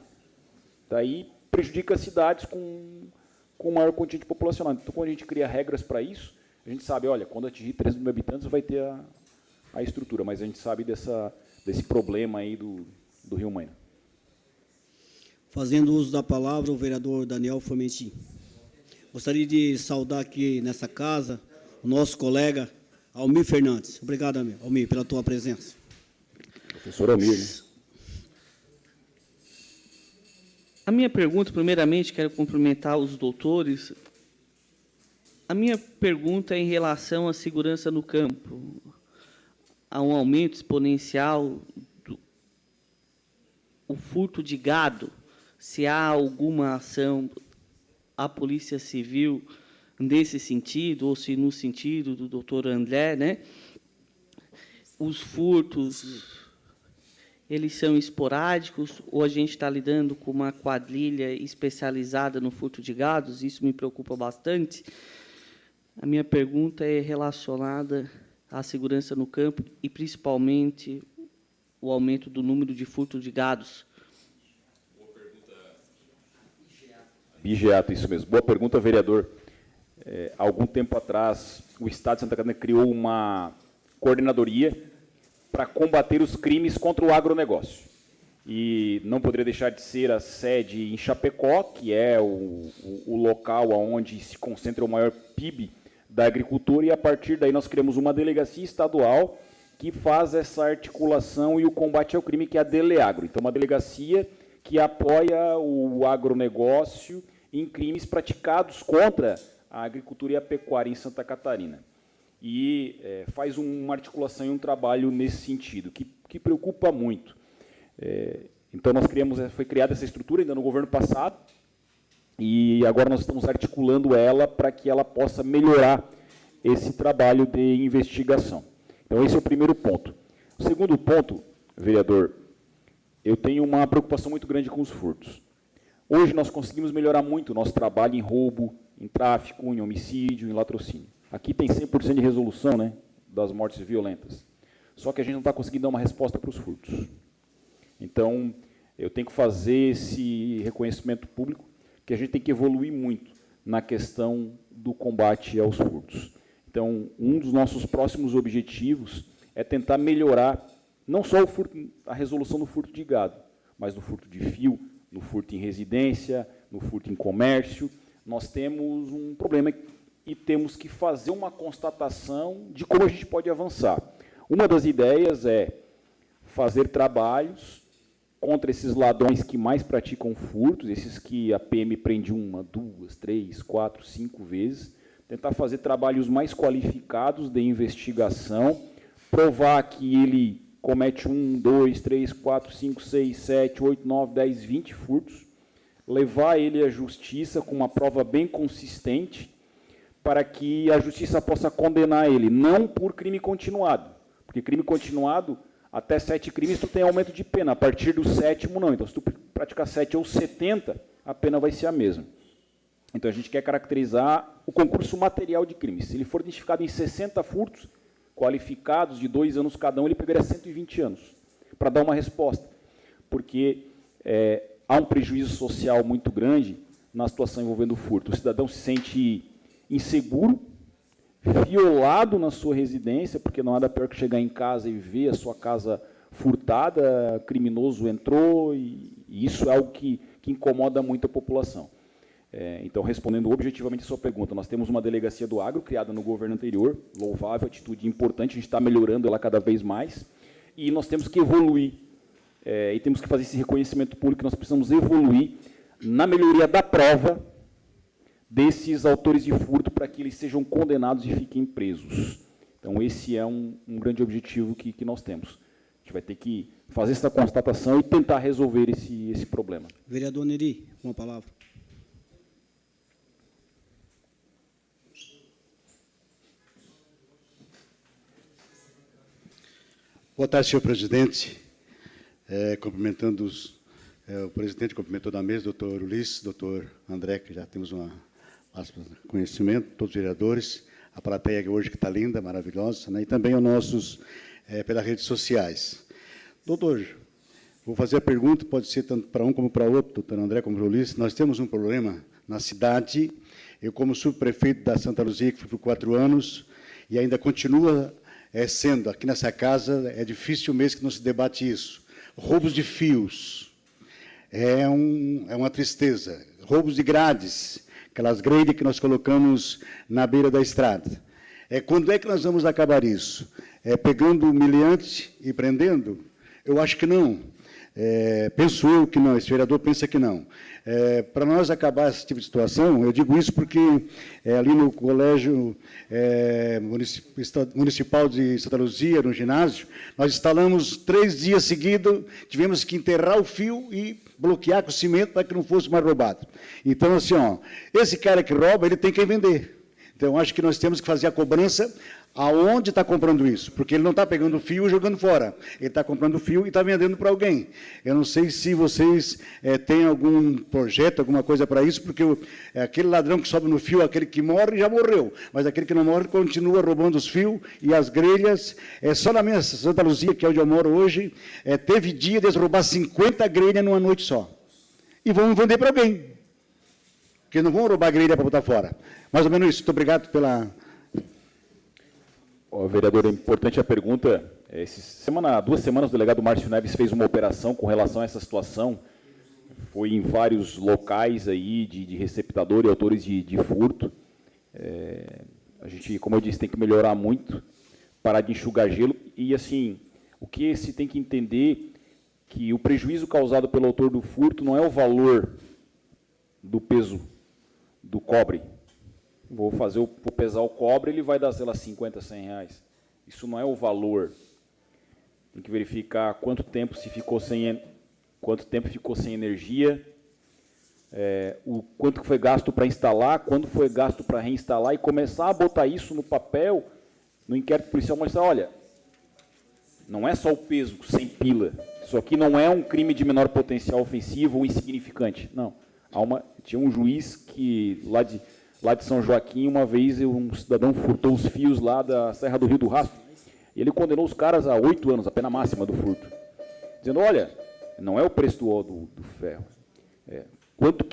Daí prejudica as cidades com maior contingente populacional. Então, quando a gente cria regras para isso, a gente sabe, olha, quando atingir 300 mil habitantes vai ter a estrutura, mas a gente sabe desse problema aí do Rio Maina. Fazendo uso da palavra, o vereador Daniel Formentin. Gostaria de saudar aqui nessa casa o nosso colega Almir Fernandes. Obrigado, Almir, pela tua presença. Professor Almir, né? A minha pergunta, primeiramente, quero cumprimentar os doutores. A minha pergunta é em relação à segurança no campo. Há um aumento exponencial do furto de gado. Se há alguma ação à Polícia Civil nesse sentido, ou se no sentido do doutor André, né? Os furtos, eles são esporádicos, ou a gente está lidando com uma quadrilha especializada no furto de gados? Isso me preocupa bastante. A minha pergunta é relacionada à segurança no campo e, principalmente, o aumento do número de furto de gados. Bigeato, isso mesmo. Boa pergunta, vereador. Há algum tempo atrás, o Estado de Santa Catarina criou uma coordenadoria para combater os crimes contra o agronegócio. E não poderia deixar de ser a sede em Chapecó, que é o local onde se concentra o maior PIB da agricultura, e a partir daí nós criamos uma delegacia estadual que faz essa articulação e o combate ao crime, que é a Deleagro. Então, uma delegacia que apoia o agronegócio em crimes praticados contra a agricultura e a pecuária em Santa Catarina. E faz uma articulação e um trabalho nesse sentido, que preocupa muito. Então, foi criada essa estrutura ainda no governo passado, e agora nós estamos articulando ela para que ela possa melhorar esse trabalho de investigação. Então, esse é o primeiro ponto. O segundo ponto, vereador, eu tenho uma preocupação muito grande com os furtos. Hoje nós conseguimos melhorar muito o nosso trabalho em roubo, em tráfico, em homicídio, em latrocínio. Aqui tem 100% de resolução, né, das mortes violentas. Só que a gente não está conseguindo dar uma resposta para os furtos. Então, eu tenho que fazer esse reconhecimento público, que a gente tem que evoluir muito na questão do combate aos furtos. Então, um dos nossos próximos objetivos é tentar melhorar não só a resolução do furto de gado, mas no furto de fio, no furto em residência, no furto em comércio. Nós temos um problema e temos que fazer uma constatação de como a gente pode avançar. Uma das ideias é fazer trabalhos contra esses ladrões que mais praticam furtos, esses que a PM prende 1, 2, 3, 4, 5 vezes, tentar fazer trabalhos mais qualificados de investigação, provar que ele comete 1, 2, 3, 4, 5, 6, 7, 8, 9, 10, 20 furtos, levar ele à justiça com uma prova bem consistente, para que a justiça possa condenar ele, não por crime continuado, porque crime continuado, até 7 crimes, tu tem aumento de pena, a partir do 7º não, então se tu praticar 7 ou 70, a pena vai ser a mesma. Então a gente quer caracterizar o concurso material de crimes. Se ele for identificado em 60 furtos, qualificados de 2 anos cada um, ele pegaria 120 anos, para dar uma resposta, porque há um prejuízo social muito grande na situação envolvendo o furto. O cidadão se sente inseguro, violado na sua residência, porque não há nada pior que chegar em casa e ver a sua casa furtada, criminoso entrou, e isso é algo que incomoda muito a população. Então, respondendo objetivamente a sua pergunta, nós temos uma delegacia do agro criada no governo anterior, louvável, atitude importante, a gente está melhorando ela cada vez mais, e nós temos que evoluir, e temos que fazer esse reconhecimento público, nós precisamos evoluir na melhoria da prova desses autores de furto para que eles sejam condenados e fiquem presos. Então, esse é um grande objetivo que nós temos. A gente vai ter que fazer essa constatação e tentar resolver esse problema. Vereador Neri, uma palavra. Boa tarde, senhor presidente. Cumprimentando o presidente, cumprimentou da mesa, doutor Ulisses, doutor André, que já temos conhecimento, todos os vereadores, a plateia hoje que está linda, maravilhosa, né, e também os nossos pelas redes sociais. Doutor, vou fazer a pergunta, pode ser tanto para um como para outro, doutor André como para o Ulisses. Nós temos um problema na cidade, eu como subprefeito da Santa Luzia, que fui por 4 anos, e ainda continua sendo, aqui nessa casa, é difícil mesmo que não se debate isso. Roubos de fios, é uma tristeza. Roubos de grades, aquelas grades que nós colocamos na beira da estrada. Quando é que nós vamos acabar isso? Pegando o humilhante e prendendo? Eu acho que não. Penso eu que não, esse vereador pensa que não. Para nós acabar esse tipo de situação, eu digo isso porque ali no Colégio Municipal de Santa Luzia, no ginásio, nós instalamos 3 dias seguidos, tivemos que enterrar o fio e bloquear com cimento para que não fosse mais roubado. Então, assim, esse cara que rouba, ele tem que vender. Então, acho que nós temos que fazer a cobrança aonde está comprando isso, porque ele não está pegando o fio e jogando fora, ele está comprando o fio e está vendendo para alguém. Eu não sei se vocês têm algum projeto, alguma coisa para isso, porque aquele ladrão que sobe no fio, aquele que morre, já morreu, mas aquele que não morre continua roubando os fios e as grelhas. Só na minha Santa Luzia, que é onde eu moro hoje, teve dia de eles roubar 50 grelhas numa noite só. E vão vender para alguém, porque não vão roubar grelha para botar fora. Mais ou menos isso. Muito obrigado pela... Vereador, é importante a pergunta. 2 semanas, o delegado Márcio Neves fez uma operação com relação a essa situação. Foi em vários locais aí de receptador e autores de furto. A gente, como eu disse, tem que melhorar muito, parar de enxugar gelo. E, assim, o que se tem que entender que o prejuízo causado pelo autor do furto não é o valor do peso do cobre. Vou pesar o cobre, ele vai dar, sei lá, 50, 100 reais. Isso não é o valor. Tem que verificar quanto tempo ficou sem energia, o quanto foi gasto para instalar, quanto foi gasto para reinstalar, e começar a botar isso no papel, no inquérito policial, mostrar, olha, não é só o peso, 100 pila. Isso aqui não é um crime de menor potencial ofensivo ou insignificante. Não. Tinha um juiz que, lá de São Joaquim, uma vez um cidadão furtou os fios lá da Serra do Rio do Rastro, e ele condenou os caras a 8 anos, a pena máxima do furto. Dizendo, olha, não é o preço do ferro. Quanto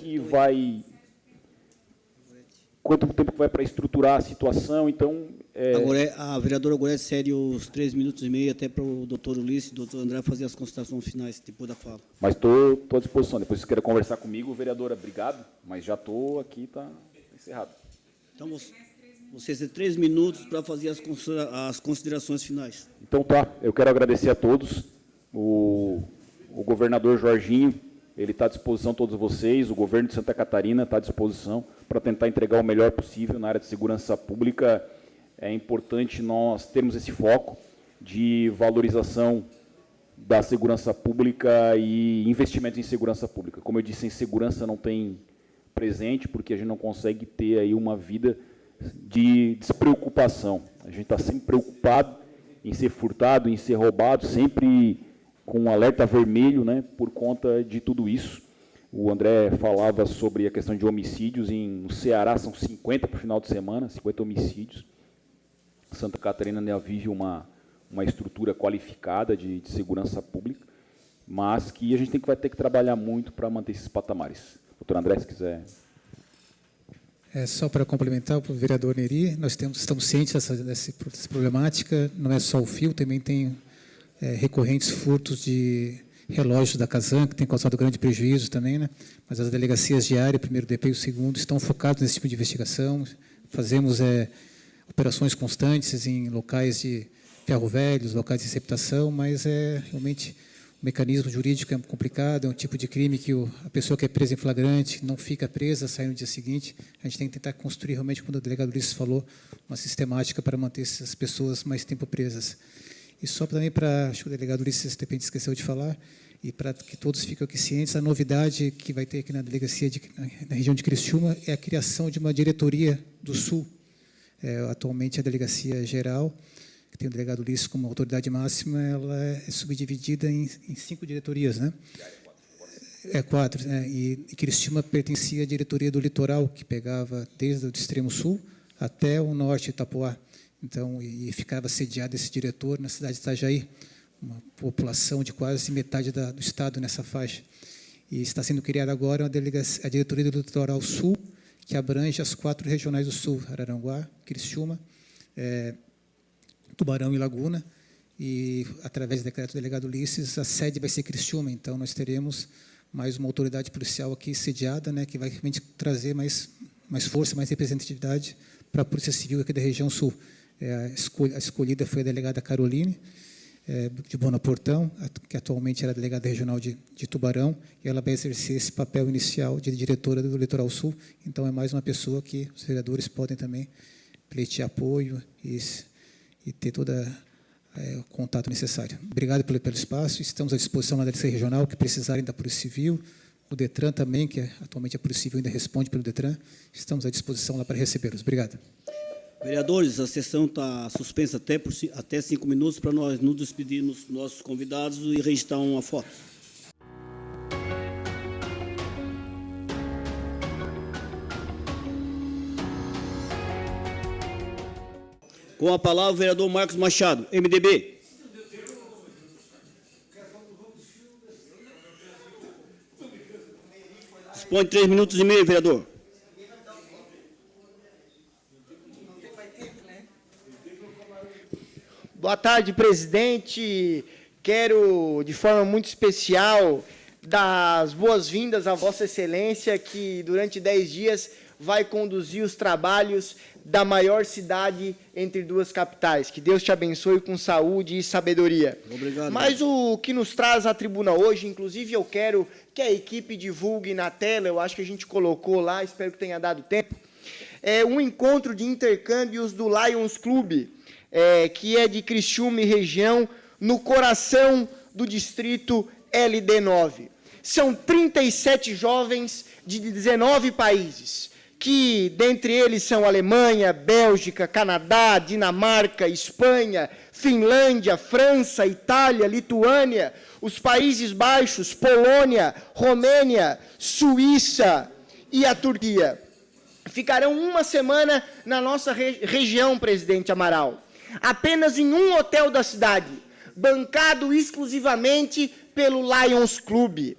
tempo que vai para estruturar a situação, então... Agora, a vereadora Gorete cede os 3 minutos e meio até para o doutor Ulisses e o doutor André fazer as considerações finais, depois da fala. Mas estou à disposição. Depois, se queira conversar comigo, vereadora, obrigado, mas já estou aqui, está encerrado. Então, vocês têm 3 minutos para fazer as considerações finais. Então, tá. Eu quero agradecer a todos. O governador Jorginho, ele está à disposição de todos vocês, o governo de Santa Catarina está à disposição para tentar entregar o melhor possível na área de segurança pública. É importante nós termos esse foco de valorização da segurança pública e investimentos em segurança pública. Como eu disse, sem segurança não tem presente, porque a gente não consegue ter aí uma vida de despreocupação. A gente está sempre preocupado em ser furtado, em ser roubado, sempre com um alerta vermelho, né, por conta de tudo isso. O André falava sobre a questão de homicídios. No Ceará são 50 para o final de semana, 50 homicídios. Santa Catarina ainda vive uma estrutura qualificada de segurança pública, mas que a gente vai ter que trabalhar muito para manter esses patamares. Doutor André, se quiser... Só para complementar, o vereador Neri, nós estamos cientes dessa problemática, não é só o fio, também tem recorrentes furtos de relógios da Casan, que tem causado grande prejuízo também, né? Mas as delegacias de área, primeiro DP e o segundo, estão focados nesse tipo de investigação. Fazemos operações constantes em locais de ferro-velhos, locais de receptação, mas realmente o mecanismo jurídico é complicado, é um tipo de crime que a pessoa que é presa em flagrante não fica presa, sai no dia seguinte. A gente tem que tentar construir realmente, como o delegado Ulisses falou, uma sistemática para manter essas pessoas mais tempo presas. E só também acho que o delegado Ulisses de repente esqueceu de falar, e para que todos fiquem aqui cientes, a novidade que vai ter aqui na delegacia, na região de Criciúma, é a criação de uma diretoria do Sul. Atualmente, a delegacia geral, que tem o delegado Ulisses como autoridade máxima, ela é subdividida em 5 diretorias, né? 4. E Criciúma pertencia à diretoria do litoral, que pegava desde o extremo sul até o norte, Itapoá. Então, e ficava sediado esse diretor na cidade de Itajaí, uma população de quase metade do estado nessa faixa. E está sendo criada agora a diretoria do litoral sul, que abrange as 4 regionais do sul, Araranguá, Criciúma, Tubarão e Laguna, e, através do decreto do delegado Ulisses, a sede vai ser Criciúma. Então, nós teremos mais uma autoridade policial aqui sediada, né, que vai realmente trazer mais força, mais representatividade para a Polícia Civil aqui da região sul. A escolhida foi a delegada Caroline, de Bona Portão, que atualmente era delegada regional de Tubarão, e ela vai exercer esse papel inicial de diretora do Litoral Sul. Então, é mais uma pessoa que os vereadores podem também pleitear apoio e ter todo o contato necessário. Obrigado pelo espaço. Estamos à disposição na delegacia regional, que precisarem da Polícia Civil, o DETRAN também, que atualmente a Polícia Civil ainda responde pelo DETRAN. Estamos à disposição lá para recebê-los. Obrigado. Vereadores, a sessão está suspensa até 5 minutos para nós nos despedirmos dos nossos convidados e registrar uma foto. Com a palavra, o vereador Marcos Machado, MDB. Dispõe de 3 minutos e meio, vereador. Boa tarde, presidente. Quero, de forma muito especial, das boas-vindas à Vossa Excelência, que durante 10 dias vai conduzir os trabalhos da maior cidade entre duas capitais. Que Deus te abençoe com saúde e sabedoria. Obrigado. Mas o que nos traz à tribuna hoje, inclusive eu quero que a equipe divulgue na tela, eu acho que a gente colocou lá, espero que tenha dado tempo, é um encontro de intercâmbios do Lions Club, que é de Criciúma e região, no coração do distrito LD9. São 37 jovens de 19 países, que dentre eles são Alemanha, Bélgica, Canadá, Dinamarca, Espanha, Finlândia, França, Itália, Lituânia, os Países Baixos, Polônia, Romênia, Suíça e a Turquia. Ficarão uma semana na nossa região, presidente Amaral, apenas em um hotel da cidade, bancado exclusivamente pelo Lions Club.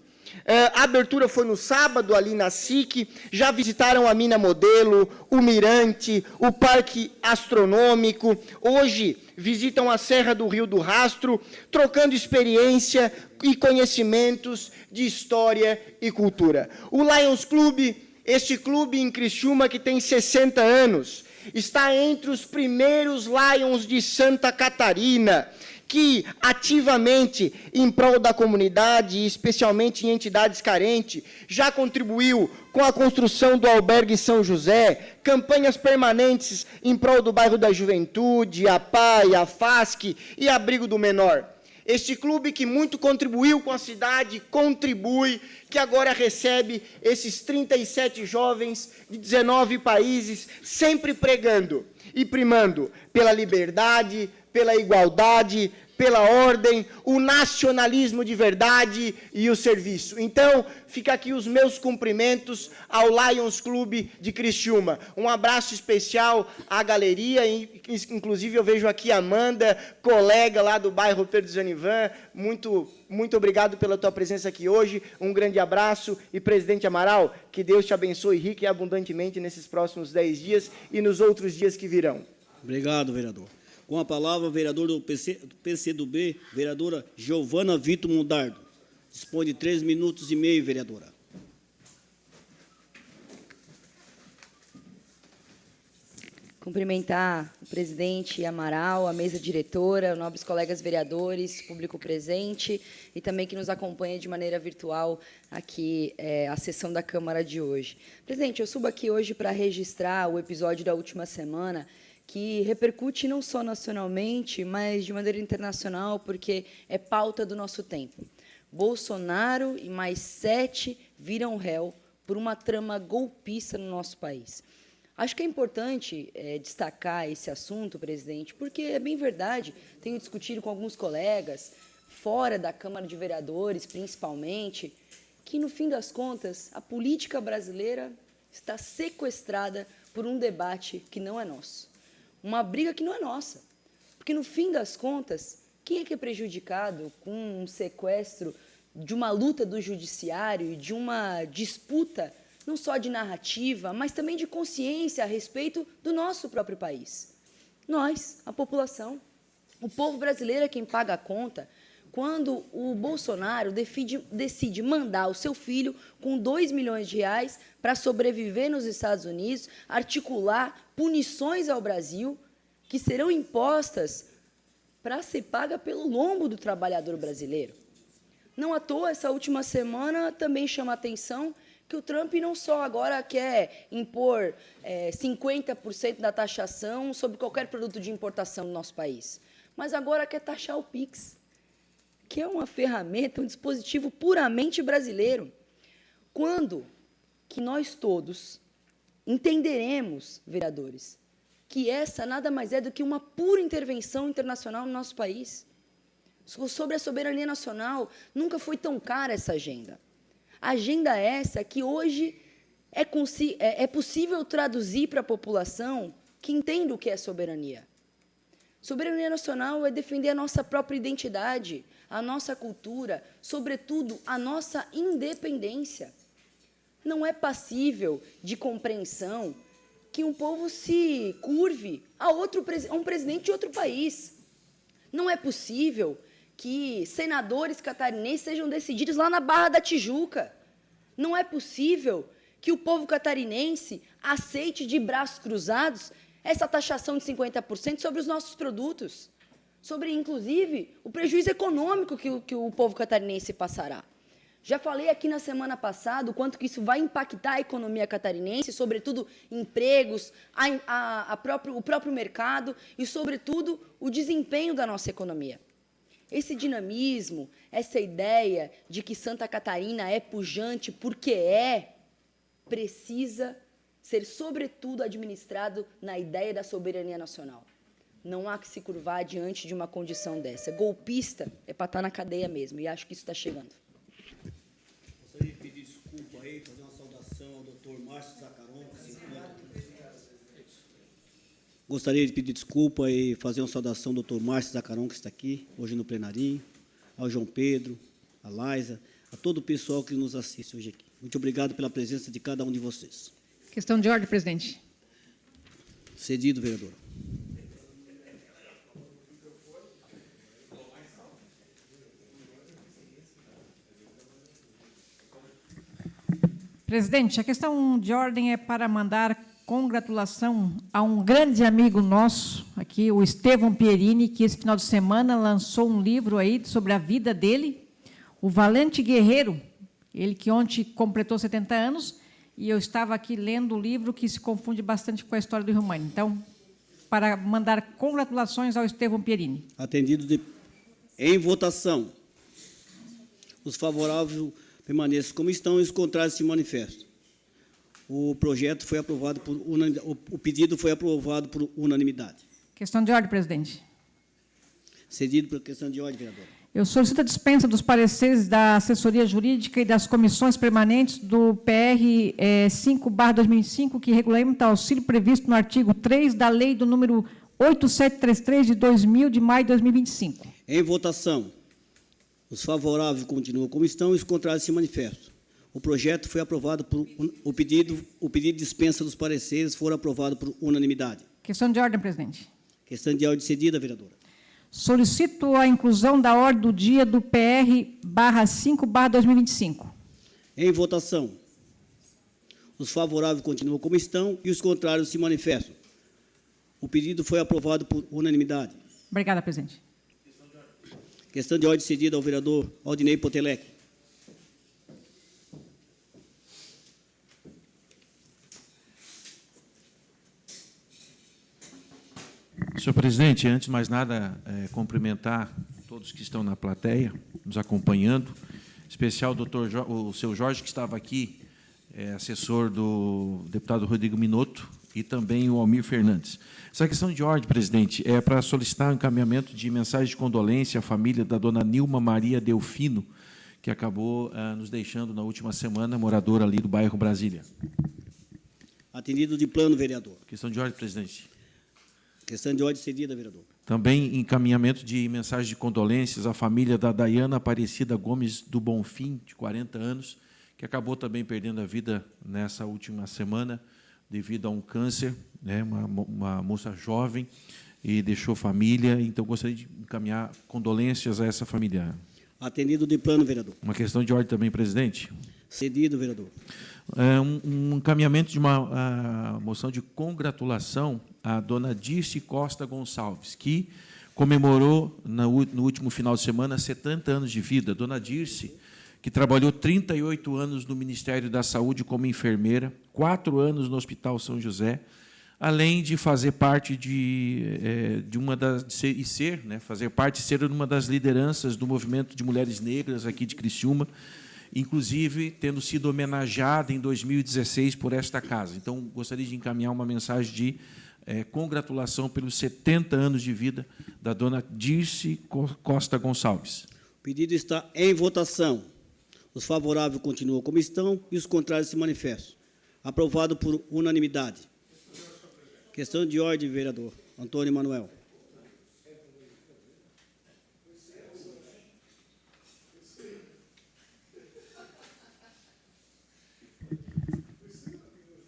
A abertura foi no sábado, ali na SIC. Já visitaram a Mina Modelo, o Mirante, o Parque Astronômico. Hoje visitam a Serra do Rio do Rastro, trocando experiência e conhecimentos de história e cultura. O Lions Club, este clube em Criciúma que tem 60 anos, está entre os primeiros Lions de Santa Catarina, que ativamente, em prol da comunidade, especialmente em entidades carentes, já contribuiu com a construção do Albergue São José, campanhas permanentes em prol do bairro da Juventude, a PAI, a FASC e Abrigo do Menor. Este clube que muito contribuiu com a cidade, contribui, que agora recebe esses 37 jovens de 19 países, sempre pregando e primando pela liberdade, pela igualdade, pela ordem, o nacionalismo de verdade e o serviço. Então, fica aqui os meus cumprimentos ao Lions Club de Criciúma. Um abraço especial à galeria, inclusive eu vejo aqui a Amanda, colega lá do bairro Pedro Zanivan. Muito obrigado pela tua presença aqui hoje. Um grande abraço e, presidente Amaral, que Deus te abençoe rica e abundantemente nesses próximos 10 dias e nos outros dias que virão. Obrigado, vereador. Com a palavra, o vereador do PCdoB, vereadora Giovana Vitor Mundardo. Dispõe de 3 minutos e meio, vereadora. Cumprimentar o presidente Amaral, a mesa diretora, nobres colegas vereadores, público presente e também que nos acompanha de maneira virtual aqui a sessão da Câmara de hoje. Presidente, eu subo aqui hoje para registrar o episódio da última semana, que repercute não só nacionalmente, mas de maneira internacional, porque é pauta do nosso tempo. Bolsonaro e mais 7 viram réu por uma trama golpista no nosso país. Acho que é importante destacar esse assunto, presidente, porque é bem verdade, tenho discutido com alguns colegas, fora da Câmara de Vereadores, principalmente, que, no fim das contas, a política brasileira está sequestrada por um debate que não é nosso. Uma briga que não é nossa, porque, no fim das contas, quem é que é prejudicado com um sequestro de uma luta do judiciário e de uma disputa, não só de narrativa, mas também de consciência a respeito do nosso próprio país? Nós, a população, o povo brasileiro é quem paga a conta quando o Bolsonaro decide mandar o seu filho com 2 milhões de reais para sobreviver nos Estados Unidos, articular punições ao Brasil que serão impostas para ser paga pelo lombo do trabalhador brasileiro. Não à toa, essa última semana também chama a atenção que o Trump não só agora quer impor 50% da taxação sobre qualquer produto de importação no nosso país, mas agora quer taxar o PIX, que é uma ferramenta, um dispositivo puramente brasileiro. Quando que nós todos entenderemos, vereadores, que essa nada mais é do que uma pura intervenção internacional no nosso país? Sobre a soberania nacional, nunca foi tão cara essa agenda. Agenda essa que hoje é possível traduzir para a população que entenda o que é soberania. Soberania nacional é defender a nossa própria identidade, a nossa cultura, sobretudo a nossa independência. Não é passível de compreensão que um povo se curve a um presidente de outro país. Não é possível que senadores catarinenses sejam decididos lá na Barra da Tijuca. Não é possível que o povo catarinense aceite de braços cruzados essa taxação de 50% sobre os nossos produtos, sobre, inclusive, o prejuízo econômico que o povo catarinense passará. Já falei aqui na semana passada o quanto que isso vai impactar a economia catarinense, sobretudo empregos, o próprio mercado e, sobretudo, o desempenho da nossa economia. Esse dinamismo, essa ideia de que Santa Catarina é pujante porque precisa ser, sobretudo, administrado na ideia da soberania nacional. Não há que se curvar diante de uma condição dessa. Golpista é para estar na cadeia mesmo, e acho que isso está chegando. Gostaria de pedir desculpa aí, fazer uma saudação ao doutor Márcio Zacaron, que se encontra. Gostaria de pedir desculpa e fazer uma saudação ao doutor Márcio Zacaron, que está aqui, hoje no plenarinho, ao João Pedro, a Laisa, a todo o pessoal que nos assiste hoje aqui. Muito obrigado pela presença de cada um de vocês. Questão de ordem, presidente. Cedido, vereador. Presidente, a questão de ordem é para mandar congratulação a um grande amigo nosso, aqui, o Estevão Pierini, que esse final de semana lançou um livro aí sobre a vida dele, O Valente Guerreiro, ele que ontem completou 70 anos, e eu estava aqui lendo o livro que se confunde bastante com a história do Rio Mãe. Então, para mandar congratulações ao Estevão Pierini. Atendido em votação. Os favoráveis permaneçam como estão e os contrários se manifestam. O projeto foi aprovado por unanimidade. O pedido foi aprovado por unanimidade. Questão de ordem, presidente. Cedido por questão de ordem, vereador. Eu solicito a dispensa dos pareceres da assessoria jurídica e das comissões permanentes do PR 5/2005, que regulamenta auxílio previsto no artigo 3 da lei do número 8733 de 2000, de maio de 2025. Em votação. Os favoráveis continuam como estão e os contrários se manifestam. O projeto foi aprovado por o pedido de dispensa dos pareceres foi aprovado por unanimidade. Questão de ordem, presidente. Questão de ordem cedida, vereadora. Solicito a inclusão da ordem do dia do PR/5/2025. Em votação. Os favoráveis continuam como estão e os contrários se manifestam. O pedido foi aprovado por unanimidade. Obrigada, presidente. Questão de ordem cedida ao vereador Aldinei Potelec. Senhor presidente, antes de mais nada, cumprimentar todos que estão na plateia, nos acompanhando, em especial o seu Jorge, que estava aqui, assessor do deputado Rodrigo Minotto, e também o Almir Fernandes. Essa questão de ordem, presidente, é para solicitar o encaminhamento de mensagem de condolência à família da dona Nilma Maria Delfino, que acabou nos deixando na última semana, moradora ali do bairro Brasília. Atendido de plano, vereador. Questão de ordem, presidente. Questão de ordem cedida, vereador. Também encaminhamento de mensagem de condolências à família da Dayana Aparecida Gomes do Bonfim, de 40 anos, que acabou também perdendo a vida nessa última semana, devido a um câncer, né, uma moça jovem, e deixou família. Então, gostaria de encaminhar condolências a essa família. Atendido de plano, vereador. Uma questão de ordem também, presidente. Cedido, vereador. Um encaminhamento de uma moção de congratulação à dona Dirce Costa Gonçalves, que comemorou no último final de semana 70 anos de vida. Dona Dirce, que trabalhou 38 anos no Ministério da Saúde como enfermeira, 4 anos no Hospital São José, além de fazer parte ser uma das lideranças do movimento de mulheres negras aqui de Criciúma, inclusive tendo sido homenageada em 2016 por esta casa. Então, gostaria de encaminhar uma mensagem de congratulação pelos 70 anos de vida da dona Dirce Costa Gonçalves. O pedido está em votação. Os favoráveis continuam como estão e os contrários se manifestam. Aprovado por unanimidade. Questão de ordem, vereador Antônio Manuel.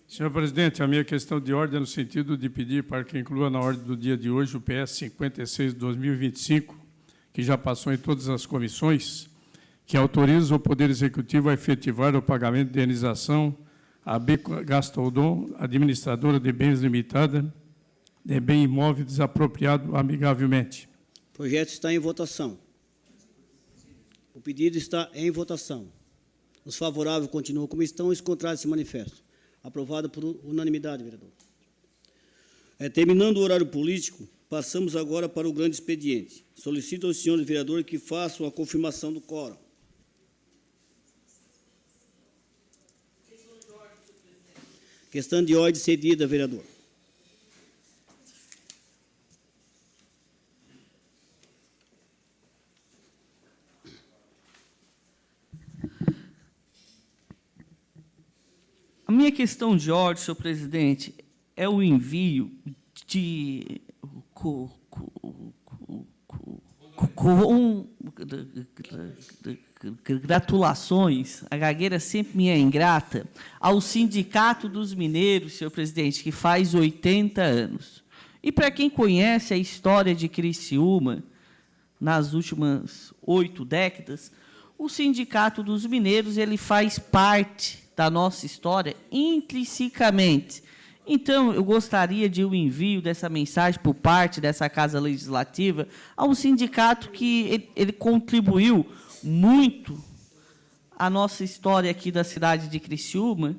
Senhor presidente, a minha questão de ordem é no sentido de pedir para que inclua na ordem do dia de hoje o PS 56/2025, que já passou em todas as comissões, que autoriza o Poder Executivo a efetivar o pagamento de indenização à B. Gastaldon, administradora de bens limitada, de bem imóvel desapropriado amigavelmente. O projeto está em votação. O pedido está em votação. Os favoráveis continuam como estão, os contrários se manifestam. Aprovado por unanimidade, vereador. Terminando o horário político, passamos agora para o grande expediente. Solicito aos senhores vereadores que façam a confirmação do quórum. Questão de ordem cedida, vereador. A minha questão de ordem, senhor presidente, é o envio de gratulações, a gagueira sempre me é ingrata, ao Sindicato dos Mineiros, senhor presidente, que faz 80 anos. E para quem conhece a história de Criciúma, nas últimas 8 décadas, o Sindicato dos Mineiros ele faz parte da nossa história intrinsecamente. Então, eu gostaria de um envio dessa mensagem por parte dessa Casa Legislativa a um sindicato que ele contribuiu muito à nossa história aqui da cidade de Criciúma.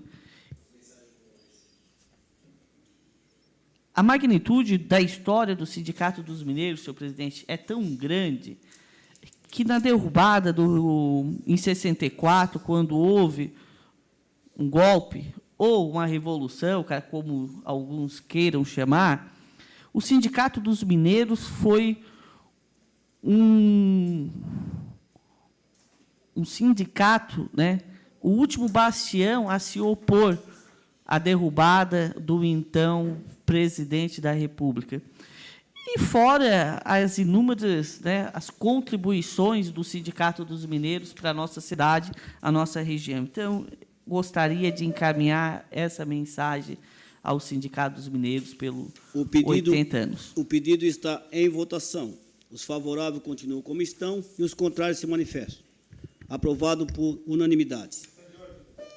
A magnitude da história do Sindicato dos Mineiros, senhor presidente, é tão grande que na derrubada em 64, quando houve um golpe ou uma revolução, como alguns queiram chamar, o Sindicato dos Mineiros foi um sindicato, né, o último bastião a se opor à derrubada do então presidente da República. E fora as inúmeras, né, as contribuições do Sindicato dos Mineiros para a nossa cidade, a nossa região. Então, gostaria de encaminhar essa mensagem ao Sindicato dos Mineiros pelo 80 anos. O pedido está em votação. Os favoráveis continuam como estão e os contrários se manifestam. Aprovado por unanimidade.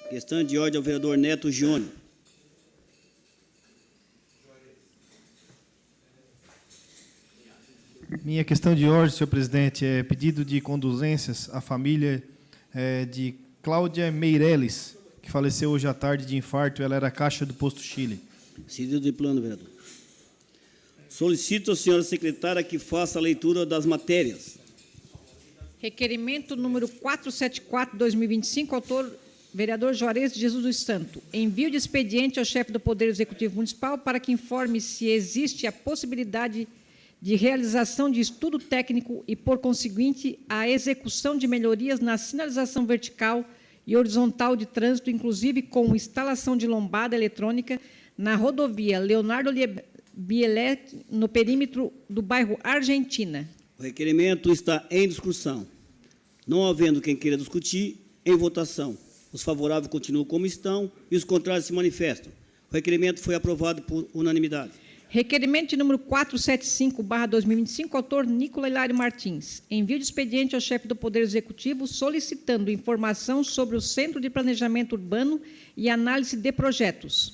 Questão de ordem ao vereador Neto Gione. Minha questão de ordem, senhor presidente, é pedido de condolências à família de Cláudia Meirelles, que faleceu hoje à tarde de infarto. Ela era caixa do Posto Chile. Cedido de plano, vereador. Solicito à senhora secretária que faça a leitura das matérias. Requerimento número 474/2025, autor vereador Juarez de Jesus dos Santos. Envio de expediente ao chefe do Poder Executivo Municipal para que informe se existe a possibilidade de realização de estudo técnico e, por conseguinte, a execução de melhorias na sinalização vertical e horizontal de trânsito, inclusive com instalação de lombada eletrônica na rodovia Leonardo Bielek, no perímetro do bairro Argentina. O requerimento está em discussão. Não havendo quem queira discutir, em votação. Os favoráveis continuam como estão e os contrários se manifestam. O requerimento foi aprovado por unanimidade. Requerimento de número 475/2025, autor Nicola Hilário Martins. Envio de expediente ao chefe do Poder Executivo solicitando informação sobre o Centro de Planejamento Urbano e Análise de Projetos.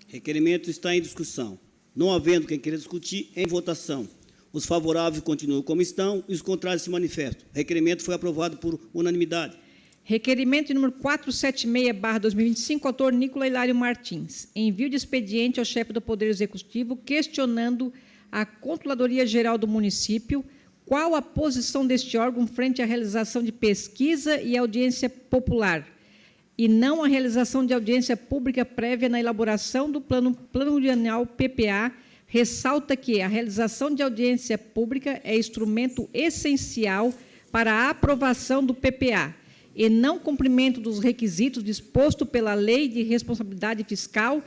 Requerimento está em discussão. Não havendo quem queira discutir, em votação. Os favoráveis continuam como estão e os contrários se manifestam. O requerimento foi aprovado por unanimidade. Requerimento de número 476/2025, autor Nicola Hilário Martins. Envio de expediente ao chefe do Poder Executivo questionando a Controladoria Geral do município qual a posição deste órgão frente à realização de pesquisa e audiência popular, e não a realização de audiência pública prévia na elaboração do Plano Plurianual PPA. Ressalta que a realização de audiência pública é instrumento essencial para a aprovação do PPA, e não cumprimento dos requisitos disposto pela Lei de Responsabilidade Fiscal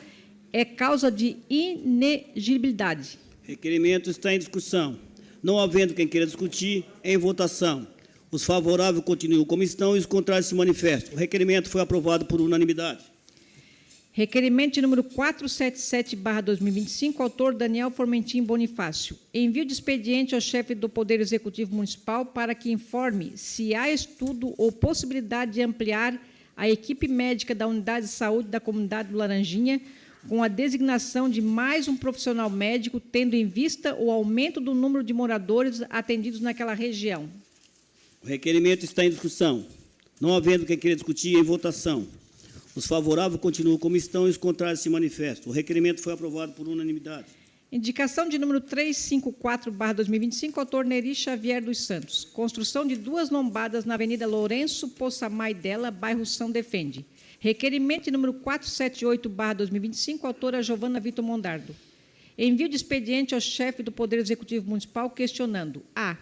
é causa de inegibilidade. Requerimento está em discussão. Não havendo quem queira discutir, em votação. Os favoráveis continuam como estão e os contrários se manifestam. O requerimento foi aprovado por unanimidade. Requerimento de número 477/2025, autor Daniel Formentin Bonifácio. Envio de expediente ao chefe do Poder Executivo Municipal para que informe se há estudo ou possibilidade de ampliar a equipe médica da Unidade de Saúde da Comunidade do Laranjinha com a designação de mais um profissional médico, tendo em vista o aumento do número de moradores atendidos naquela região. O requerimento está em discussão. Não havendo quem queira discutir, em votação. Os favoráveis continuam como estão e os contrários se manifestam. O requerimento foi aprovado por unanimidade. Indicação de número 354/2025, autor Neri Xavier dos Santos. Construção de 2 lombadas na Avenida Lourenço Poçamai dela, bairro São Defende. Requerimento de número 478/2025, autora Giovana Vitor Mondardo. Envio de expediente ao chefe do Poder Executivo Municipal questionando: a.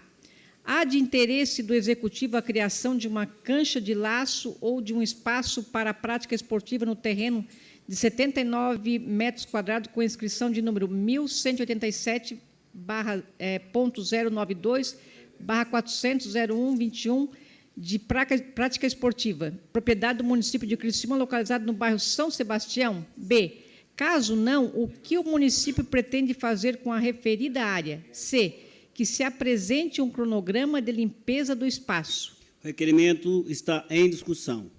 Há de interesse do Executivo a criação de uma cancha de laço ou de um espaço para a prática esportiva no terreno de 79 metros quadrados com inscrição de número 1187/092/400/0121 de prática esportiva, propriedade do município de Criciúma, localizado no bairro São Sebastião? B. Caso não, o que o município pretende fazer com a referida área? C. Que se apresente um cronograma de limpeza do espaço. O requerimento está em discussão.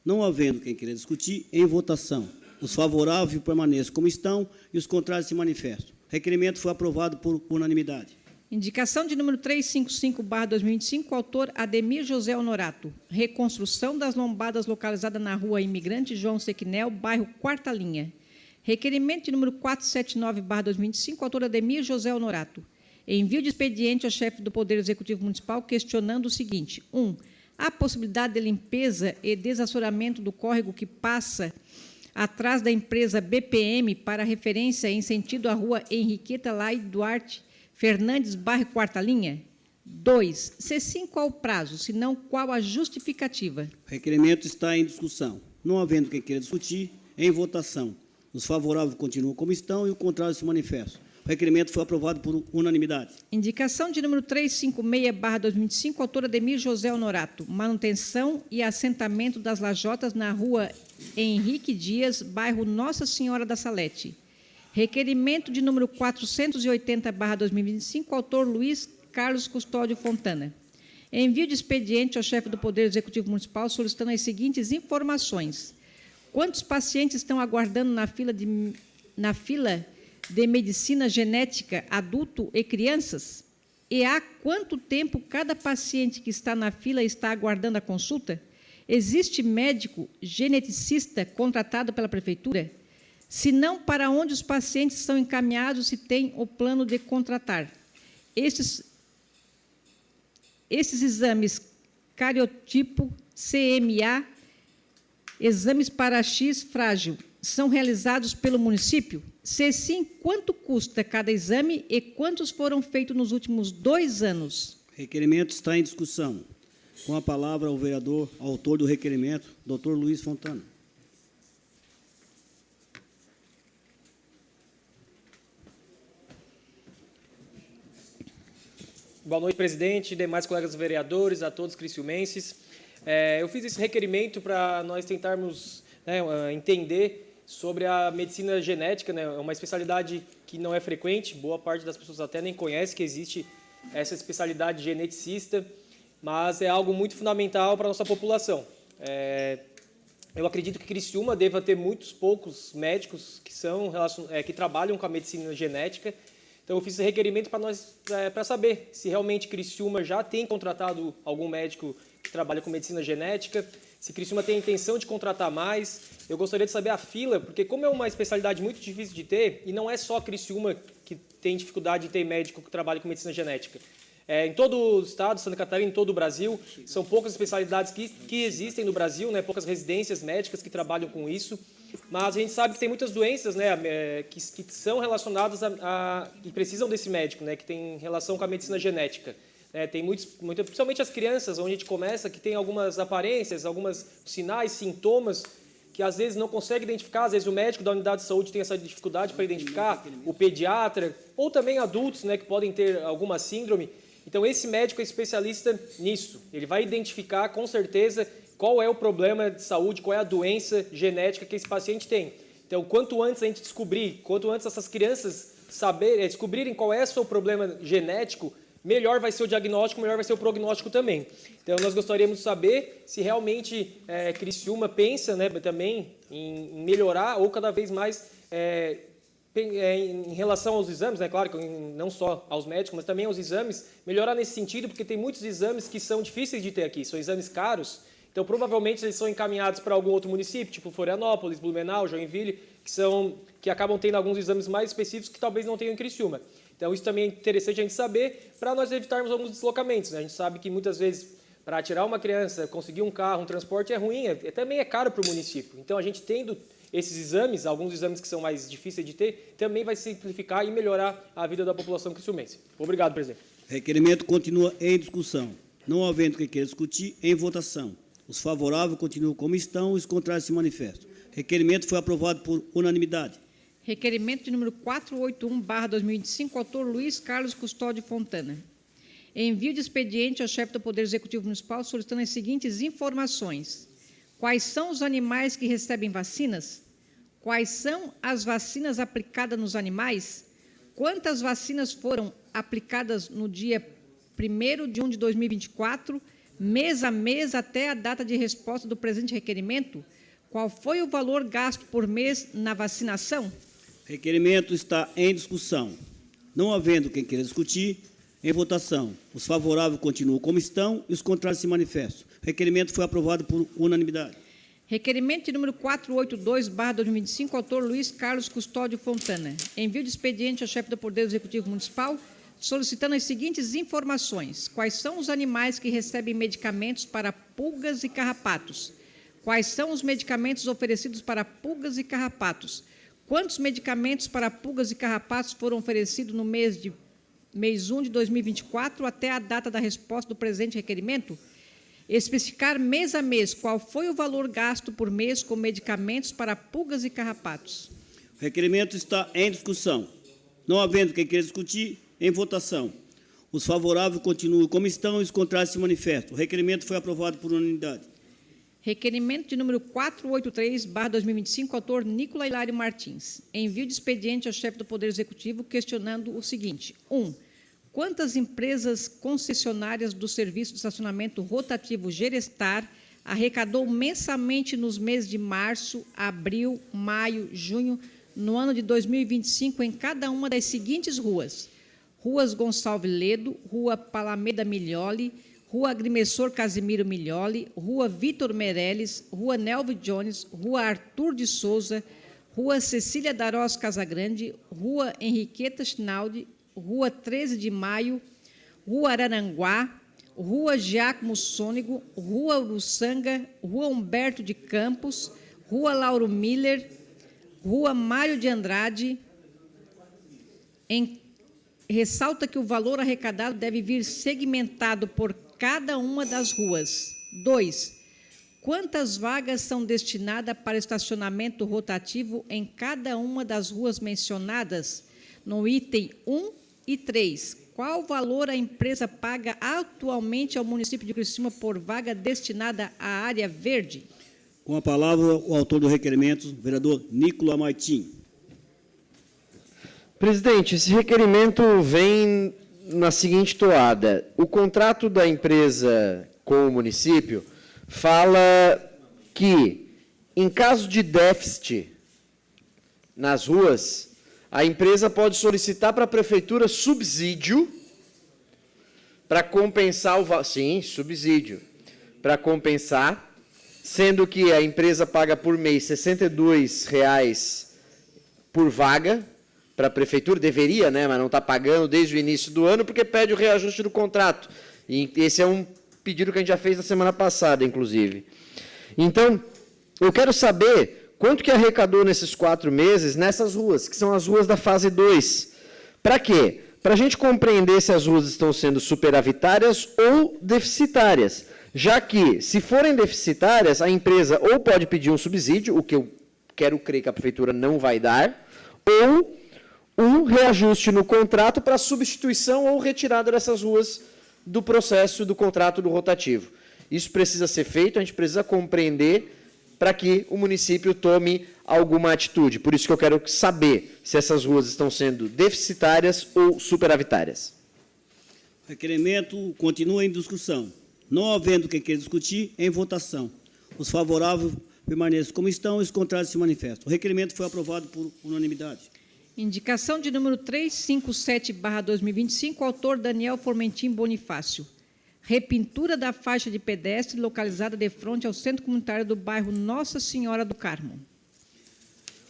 Não havendo quem queira discutir, em votação. Os favoráveis permaneçam como estão e os contrários se manifestam. O requerimento foi aprovado por unanimidade. Indicação de número 355/2025, autor Ademir José Honorato. Reconstrução das lombadas localizada na rua Imigrante João Sequinel, bairro Quarta Linha. Requerimento de número 479/2025, autor Ademir José Honorato. Envio de expediente ao chefe do Poder Executivo Municipal questionando o seguinte: 1. Há possibilidade de limpeza e desassoramento do córrego que passa atrás da empresa BPM para referência em sentido à rua Henriqueta Lai Duarte Fernandes, bairro Quarta Linha? 2. Se sim, qual o prazo? Se não, qual a justificativa? O requerimento está em discussão. Não havendo quem queira discutir, em votação. Os favoráveis continuam como estão e o contrário se manifestam. O requerimento foi aprovado por unanimidade. Indicação de número 356/2025, autor Ademir José Honorato. Manutenção e assentamento das lajotas na rua Henrique Dias, bairro Nossa Senhora da Salete. Requerimento de número 480/2025, autor Luiz Carlos Custódio Fontana. Envio de expediente ao chefe do Poder Executivo Municipal solicitando as seguintes informações: quantos pacientes estão aguardando na fila de medicina genética adulto e crianças? E há quanto tempo cada paciente que está na fila está aguardando a consulta? Existe médico geneticista contratado pela Prefeitura? Se não, para onde os pacientes são encaminhados se tem o plano de contratar? Esses exames cariotipo, CMA, exames para X frágil, são realizados pelo município? Se sim, quanto custa cada exame e quantos foram feitos nos últimos 2 anos? O requerimento está em discussão. Com a palavra o vereador, autor do requerimento, doutor Luiz Fontana. Boa noite, presidente, demais colegas vereadores, a todos criciumenses. Eu fiz esse requerimento para nós tentarmos entender sobre a medicina genética, né? É uma especialidade que não é frequente, boa parte das pessoas até nem conhece que existe essa especialidade geneticista, mas é algo muito fundamental para a nossa população. Eu acredito que Criciúma deva ter poucos médicos que trabalham com a medicina genética. Então, eu fiz esse requerimento para saber se realmente Criciúma já tem contratado algum médico que trabalha com medicina genética, se Criciúma tem a intenção de contratar mais. Eu gostaria de saber a fila, porque como é uma especialidade muito difícil de ter, e não é só Criciúma que tem dificuldade de ter médico que trabalha com medicina genética. Em todo o estado, Santa Catarina, em todo o Brasil, são poucas especialidades que existem no Brasil, né, poucas residências médicas que trabalham com isso, mas a gente sabe que tem muitas doenças, né, que são relacionadas e precisam desse médico, né, que tem relação com a medicina genética. Tem principalmente as crianças, onde a gente começa, que tem algumas aparências, alguns sinais, sintomas, que às vezes não consegue identificar, às vezes o médico da unidade de saúde tem essa dificuldade para identificar, o pediatra, ou também adultos, né, que podem ter alguma síndrome. Então, esse médico é especialista nisso. Ele vai identificar, com certeza, qual é o problema de saúde, qual é a doença genética que esse paciente tem. Então, quanto antes a gente descobrir, quanto antes essas crianças descobrirem qual é o seu problema genético, melhor vai ser o diagnóstico, melhor vai ser o prognóstico também. Então, nós gostaríamos de saber se realmente Criciúma pensa, né, também em melhorar ou cada vez mais em relação aos exames, né, claro, não só aos médicos, mas também aos exames, melhorar nesse sentido, porque tem muitos exames que são difíceis de ter aqui, são exames caros, então provavelmente eles são encaminhados para algum outro município, tipo Florianópolis, Blumenau, Joinville, que acabam tendo alguns exames mais específicos que talvez não tenham em Criciúma. Então isso também é interessante a gente saber, para nós evitarmos alguns deslocamentos, né? A gente sabe que muitas vezes, para tirar uma criança, conseguir um carro, um transporte é ruim, também é caro para o município. Então a gente tendo esses exames, alguns exames que são mais difíceis de ter, também vai simplificar e melhorar a vida da população criciumense. Obrigado, presidente. Requerimento continua em discussão. Não havendo quem queira discutir, em votação. Os favoráveis continuam como estão, os contrários se manifestam. Requerimento foi aprovado por unanimidade. Requerimento de número 481/2025, autor Luiz Carlos Custódio Fontana. Envio de expediente ao chefe do Poder Executivo Municipal solicitando as seguintes informações. Quais são os animais que recebem vacinas? Quais são as vacinas aplicadas nos animais? Quantas vacinas foram aplicadas no dia 1º de 1 de 2024, mês a mês até a data de resposta do presente requerimento? Qual foi o valor gasto por mês na vacinação? Requerimento está em discussão. Não havendo quem queira discutir, em votação. Os favoráveis continuam como estão e os contrários se manifestam. Requerimento foi aprovado por unanimidade. Requerimento de número 482/2025, autor Luiz Carlos Custódio Fontana. Envio de expediente ao chefe do Poder Executivo Municipal, solicitando as seguintes informações. Quais são os animais que recebem medicamentos para pulgas e carrapatos? Quais são os medicamentos oferecidos para pulgas e carrapatos? Quantos medicamentos para pulgas e carrapatos foram oferecidos no mês 1 de 2024 até a data da resposta do presente requerimento? Especificar mês a mês qual foi o valor gasto por mês com medicamentos para pulgas e carrapatos. O requerimento está em discussão. Não havendo quem queira discutir, em votação. Os favoráveis continuam como estão e os contrários se manifestam. O requerimento foi aprovado por unanimidade. Requerimento de número 483/2025, autor Nicola Hilário Martins. Envio de expediente ao chefe do Poder Executivo questionando o seguinte. 1. Quantas empresas concessionárias do serviço de estacionamento rotativo Gerestar arrecadou mensalmente nos meses de março, abril, maio, junho, no ano de 2025, em cada uma das seguintes ruas? Ruas Gonçalves Ledo, Rua Palameda Miglioli, Rua Agrimensor Casimiro Miglioli, Rua Vitor Meirelles, Rua Nelvio Jones, Rua Arthur de Souza, Rua Cecília Darós Casagrande, Rua Henriqueta Schnaldi, Rua 13 de Maio, Rua Araranguá, Rua Giacomo Sônego, Rua Uruçanga, Rua Humberto de Campos, Rua Lauro Miller, Rua Mário de Andrade. Ressalta que o valor arrecadado deve vir segmentado por cada uma das ruas. 2. Quantas vagas são destinadas para estacionamento rotativo em cada uma das ruas mencionadas no item 1 e 3? Qual valor a empresa paga atualmente ao município de Criciúma por vaga destinada à área verde? Com a palavra, o autor do requerimento, vereador Nicola Martim. Presidente, esse requerimento vem na seguinte toada. O contrato da empresa com o município fala que, em caso de déficit nas ruas, a empresa pode solicitar para a prefeitura subsídio para compensar o... Sim, subsídio. Para compensar, sendo que a empresa paga por mês R$ 62,00 por vaga para a prefeitura, deveria, né, mas não está pagando desde o início do ano, porque pede o reajuste do contrato. E esse é um pedido que a gente já fez na semana passada, inclusive. Então, eu quero saber quanto que arrecadou nesses 4 meses nessas ruas, que são as ruas da fase 2. Para quê? Para a gente compreender se as ruas estão sendo superavitárias ou deficitárias. Já que, se forem deficitárias, a empresa ou pode pedir um subsídio, o que eu quero crer que a prefeitura não vai dar, ou um reajuste no contrato para substituição ou retirada dessas ruas do processo do contrato do rotativo. Isso precisa ser feito, a gente precisa compreender para que o município tome alguma atitude. Por isso que eu quero saber se essas ruas estão sendo deficitárias ou superavitárias. O requerimento continua em discussão. Não havendo o que queira discutir, em votação. Os favoráveis permaneçam como estão, os contrários se manifestam. O requerimento foi aprovado por unanimidade. Indicação de número 357/2025, autor Daniel Formentim Bonifácio. Repintura da faixa de pedestre localizada de frente ao centro comunitário do bairro Nossa Senhora do Carmo.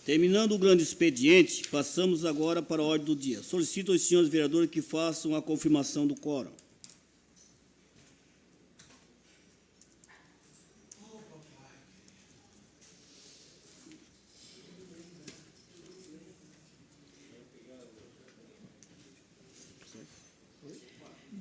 Terminando o grande expediente, passamos agora para a ordem do dia. Solicito aos senhores vereadores que façam a confirmação do quórum.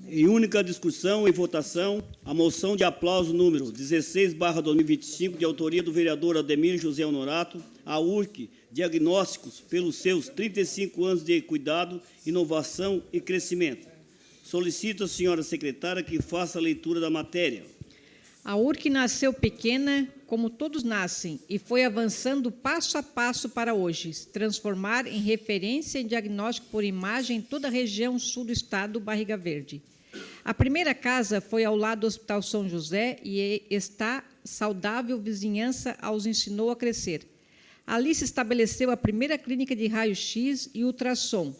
Em única discussão e votação, a moção de aplauso número 16/2025, de autoria do vereador Ademir José Honorato, a URC Diagnósticos, pelos seus 35 anos de cuidado, inovação e crescimento. Solicito à senhora secretária que faça a leitura da matéria. A URC nasceu pequena, como todos nascem, e foi avançando passo a passo para hoje, se transformar em referência em diagnóstico por imagem em toda a região sul do estado, Barriga Verde. A primeira casa foi ao lado do Hospital São José e esta saudável vizinhança os ensinou a crescer. Ali se estabeleceu a primeira clínica de raio-x e ultrassom,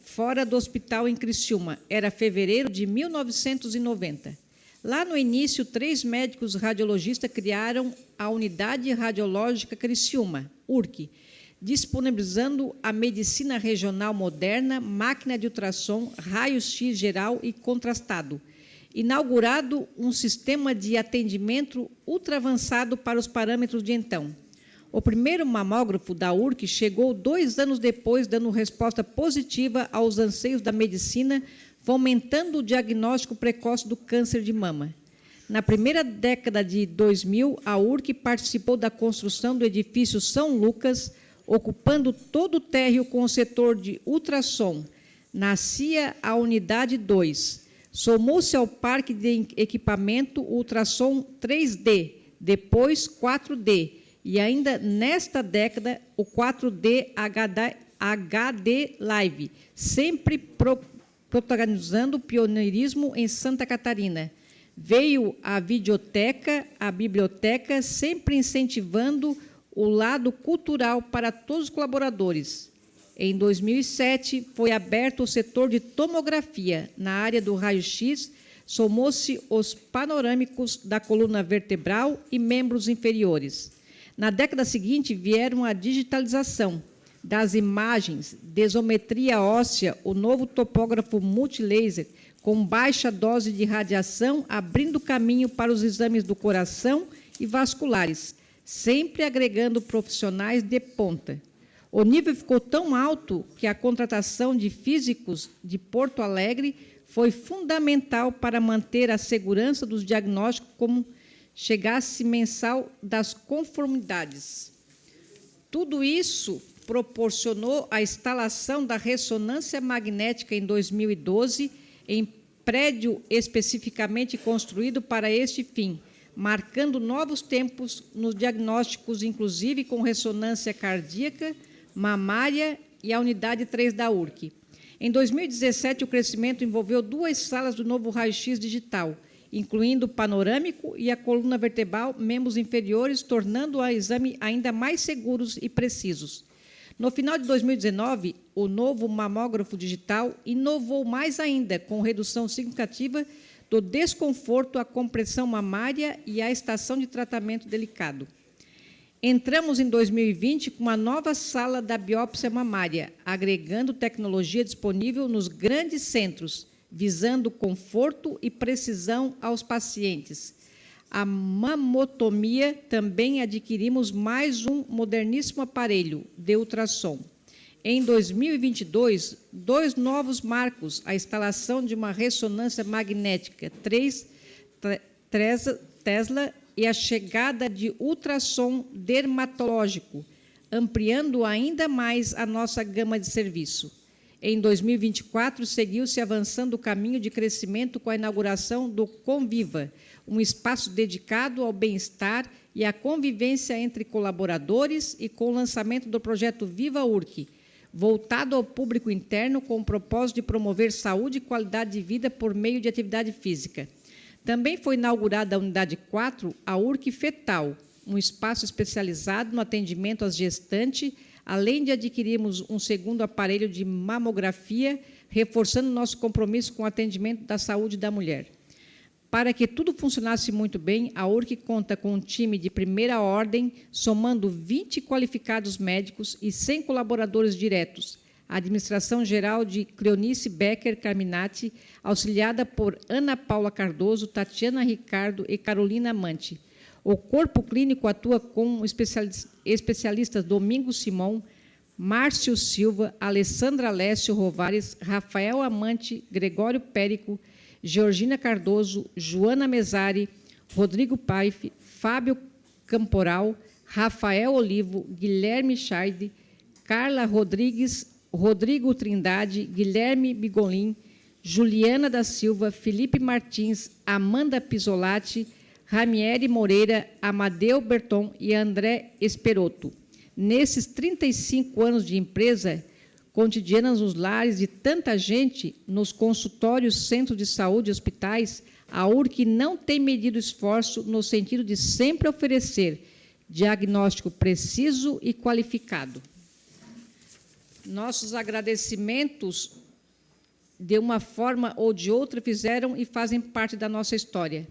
fora do hospital em Criciúma. Era fevereiro de 1990. Lá no início, 3 médicos radiologistas criaram a Unidade Radiológica Criciúma, URC, disponibilizando a medicina regional moderna, máquina de ultrassom, raio-x geral e contrastado. Inaugurado um sistema de atendimento ultra avançado para os parâmetros de então. O primeiro mamógrafo da URC chegou 2 anos depois, dando resposta positiva aos anseios da medicina, fomentando o diagnóstico precoce do câncer de mama. Na primeira década de 2000, a URC participou da construção do edifício São Lucas, ocupando todo o térreo com o setor de ultrassom. Nascia a Unidade 2. Somou-se ao parque de equipamento ultrassom 3D, depois 4D, e ainda nesta década o 4D HD Live, sempre protagonizando o pioneirismo em Santa Catarina. Veio a videoteca, a biblioteca, sempre incentivando o lado cultural para todos os colaboradores. Em 2007, foi aberto o setor de tomografia. Na área do raio-x, somou-se os panorâmicos da coluna vertebral e membros inferiores. Na década seguinte, vieram a digitalização das imagens, desometria óssea, o novo topógrafo multilaser, com baixa dose de radiação, abrindo caminho para os exames do coração e vasculares, sempre agregando profissionais de ponta. O nível ficou tão alto que a contratação de físicos de Porto Alegre foi fundamental para manter a segurança dos diagnósticos como chegasse mensal das conformidades. Tudo isso proporcionou a instalação da ressonância magnética em 2012, em prédio especificamente construído para este fim, marcando novos tempos nos diagnósticos, inclusive com ressonância cardíaca, mamária e a unidade 3 da URC. Em 2017, o crescimento envolveu 2 salas do novo raio-x digital, incluindo o panorâmico e a coluna vertebral, membros inferiores, tornando o exame ainda mais seguros e precisos. No final de 2019, o novo mamógrafo digital inovou mais ainda, com redução significativa do desconforto, a compressão mamária e a estação de tratamento delicado. Entramos em 2020 com uma nova sala da biópsia mamária, agregando tecnologia disponível nos grandes centros, visando conforto e precisão aos pacientes. A mamotomia também adquirimos mais um moderníssimo aparelho de ultrassom. Em 2022, 2 novos marcos, a instalação de uma ressonância magnética 3 Tesla e a chegada de ultrassom dermatológico, ampliando ainda mais a nossa gama de serviço. Em 2024, seguiu-se avançando o caminho de crescimento com a inauguração do Conviva, um espaço dedicado ao bem-estar e à convivência entre colaboradores, e com o lançamento do projeto Viva URC, voltado ao público interno com o propósito de promover saúde e qualidade de vida por meio de atividade física. Também foi inaugurada a Unidade 4, a URC Fetal, um espaço especializado no atendimento às gestantes, além de adquirirmos um segundo aparelho de mamografia, reforçando nosso compromisso com o atendimento da saúde da mulher. Para que tudo funcionasse muito bem, a URC conta com um time de primeira ordem, somando 20 qualificados médicos e 100 colaboradores diretos. A administração geral de Cleonice Becker Carminati, auxiliada por Ana Paula Cardoso, Tatiana Ricardo e Carolina Amante. O corpo clínico atua com especialistas Domingos Simão, Márcio Silva, Alessandra Lécio Rovares, Rafael Amante, Gregório Périco, Georgina Cardoso, Joana Mesari, Rodrigo Paife, Fábio Camporal, Rafael Olivo, Guilherme Chaide, Carla Rodrigues, Rodrigo Trindade, Guilherme Bigolin, Juliana da Silva, Felipe Martins, Amanda Pisolati, Ramieri Moreira, Amadeu Berton e André Esperotto. Nesses 35 anos de empresa, cotidianas nos lares de tanta gente, nos consultórios, centros de saúde e hospitais, a URC não tem medido esforço no sentido de sempre oferecer diagnóstico preciso e qualificado. Nossos agradecimentos, de uma forma ou de outra, fizeram e fazem parte da nossa história.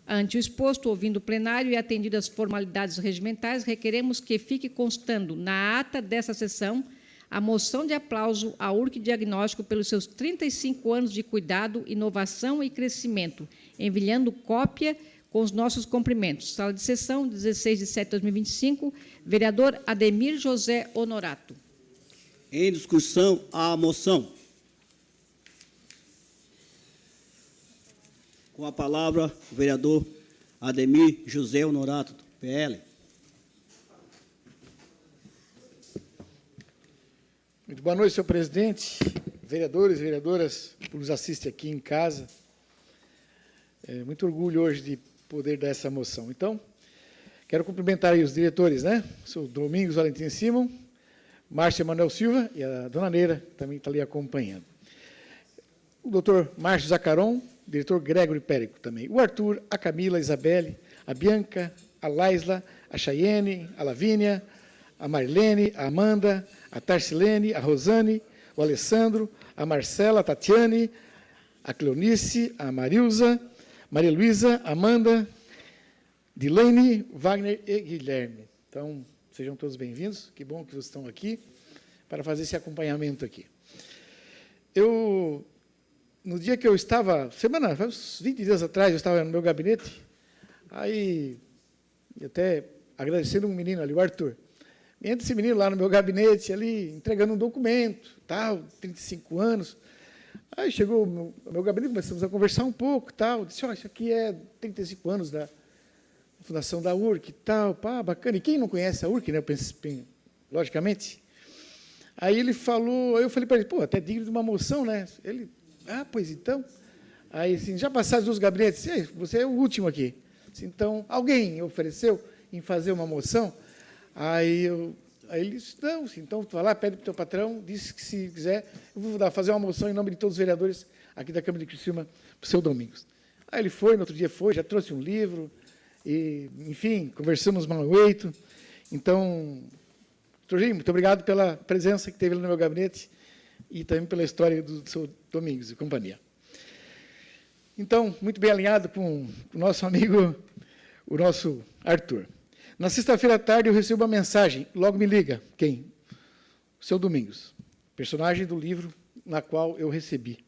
Ante o exposto, ouvindo o plenário e atendidas as formalidades regimentais, requeremos que fique constando na ata dessa sessão a moção de aplauso à URC Diagnóstico pelos seus 35 anos de cuidado, inovação e crescimento, enviando cópia com os nossos cumprimentos. Sala de sessão, 16 de setembro de 2025, vereador Ademir José Honorato. Em discussão, a moção. Com a palavra, o vereador Ademir José Honorato, do PL. Muito boa noite, senhor presidente, vereadores e vereadoras que nos assistem aqui em casa. Muito orgulho hoje de poder dar essa moção. Então, quero cumprimentar aí os diretores, né? O senhor Domingos Valentim Simon, Márcia Manuel Silva e a dona Neira, que também está ali acompanhando. O doutor Márcio Zacaron, diretor Gregory Périco também. O Arthur, a Camila, a Isabelle, a Bianca, a Laisla, a Chayene, a Lavínia, a Marilene, a Amanda, a Tarsilene, a Rosane, o Alessandro, a Marcela, a Tatiane, a Cleonice, a Marilza, Maria Luísa, Amanda, Dilane, Wagner e Guilherme. Então, sejam todos bem-vindos. Que bom que vocês estão aqui para fazer esse acompanhamento aqui. No dia que eu estava, faz uns 20 dias atrás, eu estava no meu gabinete, aí, até agradecendo um menino ali, o Arthur. Entra esse menino lá no meu gabinete, ali, entregando um documento, tal, 35 anos. Aí chegou o meu gabinete, começamos a conversar um pouco, tal. Disse, isso aqui é 35 anos da fundação da URC, tal, pá, bacana. E quem não conhece a URC, né? Eu pensei, logicamente. Aí ele falou, aí eu falei para ele, até digno de uma moção, né? Ele, pois então. Aí, assim, já passaram os gabinetes, você é o último aqui. Então, alguém ofereceu em fazer uma moção? Aí ele disse, não, então vai lá, pede para o teu patrão, disse que se quiser, eu vou fazer uma moção em nome de todos os vereadores aqui da Câmara de Criciúma para o seu Domingos. Aí ele foi, no outro dia foi, já trouxe um livro, e, enfim, conversamos mal oito. Então, doutor, muito obrigado pela presença que teve lá no meu gabinete e também pela história do seu Domingos e companhia. Então, muito bem alinhado com o nosso amigo, o nosso Arthur. Na sexta-feira à tarde, eu recebo uma mensagem, logo me liga, quem? O seu Domingos, personagem do livro na qual eu recebi.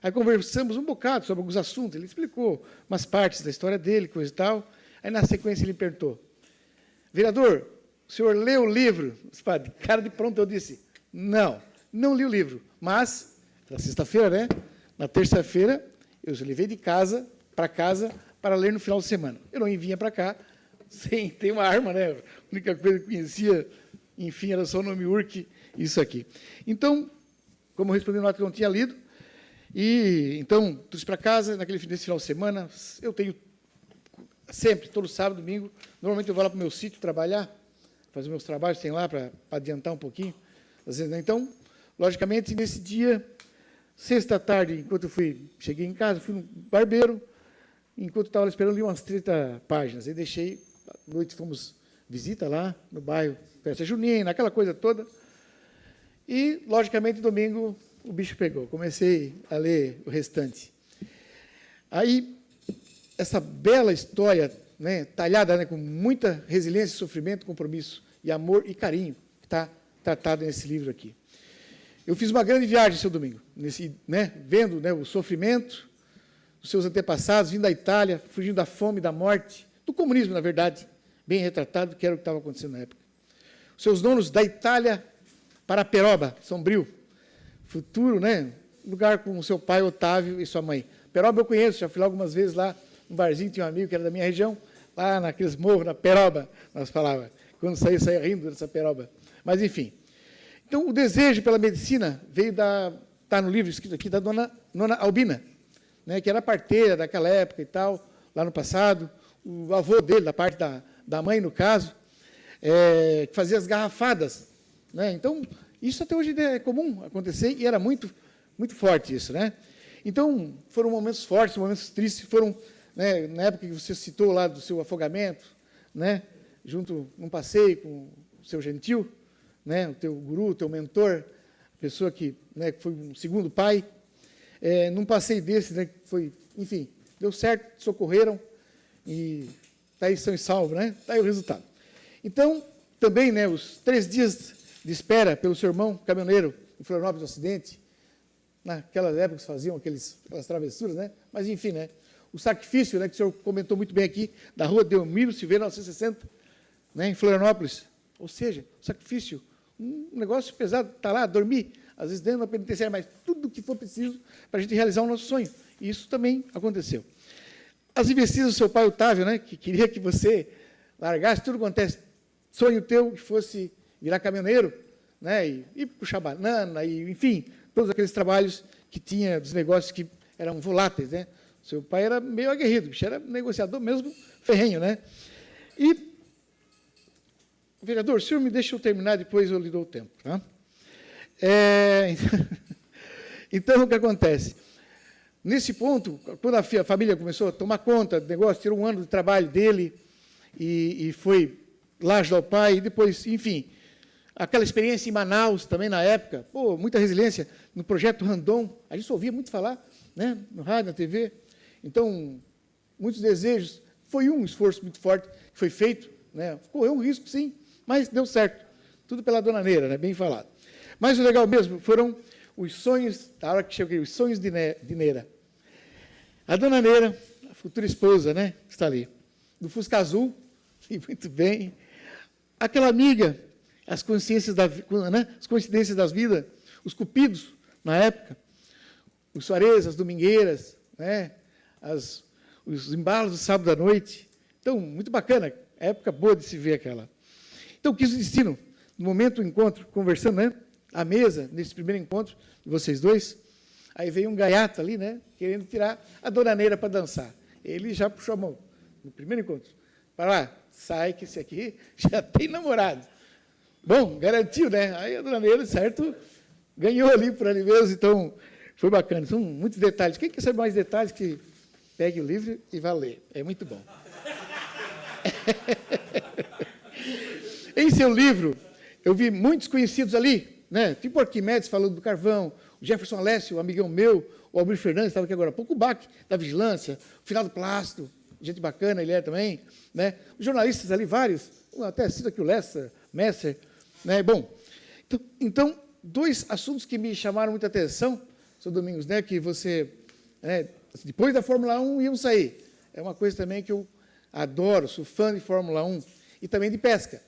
Aí conversamos um bocado sobre alguns assuntos, ele explicou umas partes da história dele, coisa e tal. Aí, na sequência, ele perguntou, vereador, o senhor leu o livro? De cara de pronto, eu disse, não li o livro, mas, na sexta-feira, né? Na terça-feira, eu levei de casa para ler no final de semana. Eu não vinha para cá sem ter uma arma, né? A única coisa que eu conhecia, enfim, era só o nome URC, isso aqui. Então, como eu respondi nota que eu não tinha lido, e então trouxe para casa, nesse final de semana, eu tenho sempre, todo sábado, domingo, normalmente eu vou lá para o meu sítio trabalhar, fazer meus trabalhos, tem lá para adiantar um pouquinho, às vezes, né? Então, logicamente, nesse dia, sexta tarde, enquanto eu cheguei em casa, fui no barbeiro, enquanto estava esperando, li umas 30 páginas, aí deixei, à noite fomos visita lá no bairro, festa junina, aquela coisa toda, e, logicamente, domingo, o bicho pegou, comecei a ler o restante. Aí, essa bela história, né, talhada, né, com muita resiliência, sofrimento, compromisso, e amor e carinho, que está tratado nesse livro aqui. Eu fiz uma grande viagem seu domingo, vendo, né, o sofrimento dos seus antepassados, vindo da Itália, fugindo da fome, da morte, do comunismo, na verdade, bem retratado, que era o que estava acontecendo na época. Os seus donos da Itália para Peroba, Sombrio, futuro, né, lugar com o seu pai, Otávio, e sua mãe. Peroba eu conheço, já fui lá algumas vezes lá, num barzinho, tinha um amigo que era da minha região, lá naqueles morros, na Peroba, nós falávamos. Quando saía rindo dessa Peroba. Mas, enfim. Então, o desejo pela medicina veio está no livro escrito aqui, da Nona Albina, né, que era parteira daquela época e tal, lá no passado. O avô dele, da parte da mãe, no caso, que fazia as garrafadas. Né? Então, isso até hoje é comum acontecer, e era muito, muito forte isso. Né? Então, foram momentos fortes, momentos tristes, foram, né, na época que você citou lá do seu afogamento, né, junto num passeio com o seu gentil, né, o teu guru, o teu mentor, a pessoa que, né, foi um segundo pai, num passeio desse, né, foi, enfim, deu certo, socorreram, e está aí são e salvo, né? Está aí o resultado. Então, também, né, os 3 dias de espera pelo seu irmão caminhoneiro em Florianópolis do Ocidente, naquelas épocas faziam aquelas travessuras, né? Mas, enfim, né, o sacrifício, né, que o senhor comentou muito bem aqui, da rua Delmiro Silveira, 1960, né, em Florianópolis. Ou seja, sacrifício, um negócio pesado, está lá, dormir, às vezes dentro da penitenciária, mas tudo o que for preciso para a gente realizar o nosso sonho. E isso também aconteceu. As investidas do seu pai, Otávio, né, que queria que você largasse tudo quanto é sonho teu, que fosse virar caminhoneiro, né, e puxar banana, e, enfim, todos aqueles trabalhos que tinha, dos negócios que eram voláteis. Né? Seu pai era meio aguerrido, era negociador mesmo, ferrenho. Né? E, vereador, o senhor me deixa eu terminar, depois eu lhe dou o tempo. Tá? Então, o que acontece? Nesse ponto, quando a família começou a tomar conta do negócio, tirou 1 ano de trabalho dele e foi lá ajudar o pai, e depois, enfim, aquela experiência em Manaus também na época, muita resiliência no projeto Randon, a gente ouvia muito falar, né, no rádio, na TV, então, muitos desejos, foi um esforço muito forte que foi feito, né, correu um risco, sim, mas deu certo, tudo pela dona Neira, né, bem falado. Mas o legal mesmo foram os sonhos, a hora que cheguei, os sonhos de Neira. A dona Neira, a futura esposa, né, que está ali, do Fusca Azul, e muito bem, aquela amiga, as coincidências das vidas, os cupidos, na época, os Soares, as domingueiras, né, os embalos do sábado à noite. Então, muito bacana, época boa de se ver aquela. Então, quis o destino, no momento do encontro, conversando, né, à mesa, nesse primeiro encontro de vocês dois, aí veio um gaiato ali, né, querendo tirar a dona Neira para dançar. Ele já puxou a mão, no primeiro encontro. Para lá, sai que esse aqui já tem namorado. Bom, garantiu, né? Aí a dona Neira, certo, ganhou ali por ali mesmo, então foi bacana. São muitos detalhes. Quem quer saber mais detalhes, que pegue o livro e vá ler. É muito bom. Em seu livro, eu vi muitos conhecidos ali, né? Tipo o Arquimedes falando do carvão, o Jefferson Alessio, o amigão meu, o Almir Fernandes, estava aqui agora há pouco, o Bach, da Vigilância, o Finado Plácido, gente bacana, ele é também, né? Os jornalistas ali, vários, até cito aqui o Messer, né? Bom, então, 2 assuntos que me chamaram muita atenção, seu Domingos, né? Que você, né, depois da Fórmula 1, iam sair. É uma coisa também que eu adoro, sou fã de Fórmula 1 e também de pesca.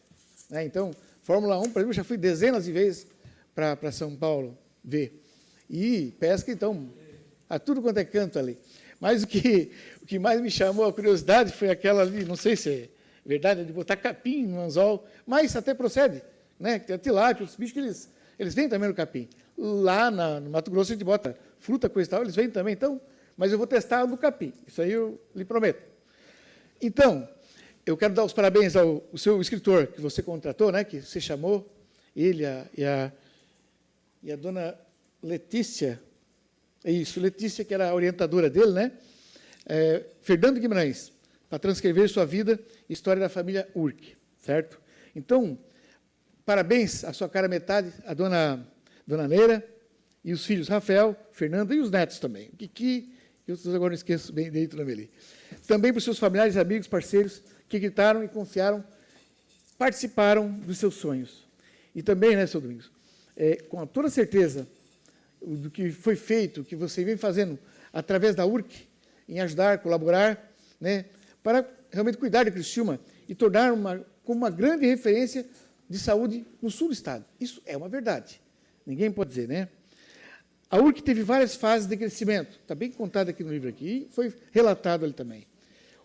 Né? Então, Fórmula 1, para mim, eu já fui dezenas de vezes para São Paulo ver. E pesca, então, a tudo quanto é canto ali. Mas o que mais me chamou a curiosidade foi aquela ali, não sei se é verdade, de botar capim no anzol, mas até procede, né? Que tem a tilápia, os bichos que eles Eles vêm também no capim. Lá no Mato Grosso a gente bota fruta, coisa e tal, eles vêm também, então, mas eu vou testar no capim. Isso aí eu lhe prometo. Então, eu quero dar os parabéns ao seu escritor que você contratou, né, que você chamou, ele e a dona Letícia, isso, Letícia, que era a orientadora dele, né? Fernando Guimarães, para transcrever sua vida, história da família Urque, certo? Então, parabéns à sua cara metade, a dona Neira, e os filhos Rafael, Fernando e os netos também. O Kiki, eu agora não esqueço bem dentro do nome ali. Também para os seus familiares, amigos, parceiros, que gritaram e confiaram, participaram dos seus sonhos. E também, né, seu Domingos, com toda certeza, do que foi feito, que você vem fazendo através da Urque, em ajudar, colaborar, né, para realmente cuidar de Criciúma e tornar como uma grande referência de saúde no sul do estado. Isso é uma verdade. Ninguém pode dizer, né? A Urque teve várias fases de crescimento. Está bem contado aqui no livro aqui, e foi relatado ali também.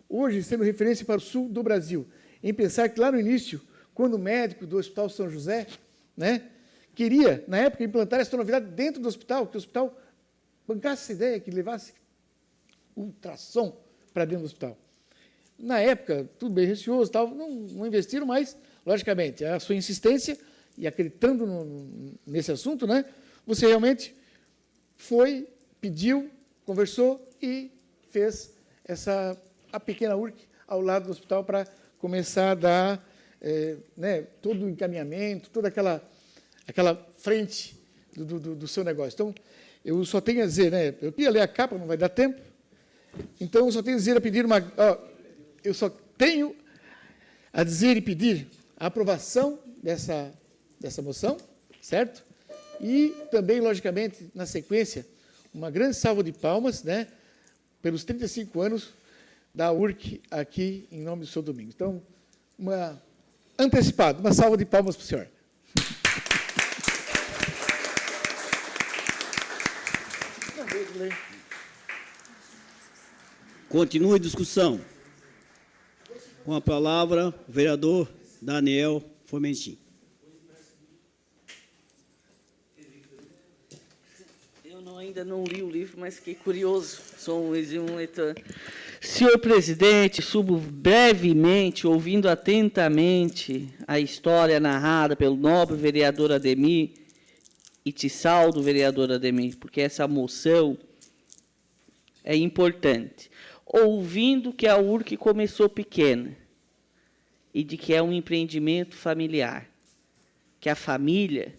Hoje, sendo referência para o sul do Brasil, em pensar que lá no início, quando o médico do Hospital São José, né, queria, na época, implantar essa novidade dentro do hospital, que o hospital bancasse essa ideia, que levasse ultrassom para dentro do hospital. Na época, tudo bem receoso, tal, não investiram, mas, logicamente, a sua insistência, e acreditando nesse assunto, né, você realmente foi, pediu, conversou e fez a pequena Urque ao lado do hospital para começar a dar né, todo o encaminhamento, toda aquela frente do seu negócio. Então, eu só tenho a dizer, né, eu ia ler a capa, não vai dar tempo, então eu só tenho a dizer, eu só tenho a dizer e pedir a aprovação dessa moção, certo? E também, logicamente, na sequência, uma grande salva de palmas, né, pelos 35 anos da Urque aqui em nome do seu Domingos. Então, uma salva de palmas para o senhor. Continua a discussão. Com a palavra, o vereador Daniel Fomentin. Eu ainda não li o livro, mas fiquei curioso. Sou um leitor. Senhor presidente, subo brevemente, ouvindo atentamente a história narrada pelo nobre vereador Ademir e te saldo, vereador Ademir, porque essa moção é importante. Ouvindo que a Urque começou pequena e de que é um empreendimento familiar, que a família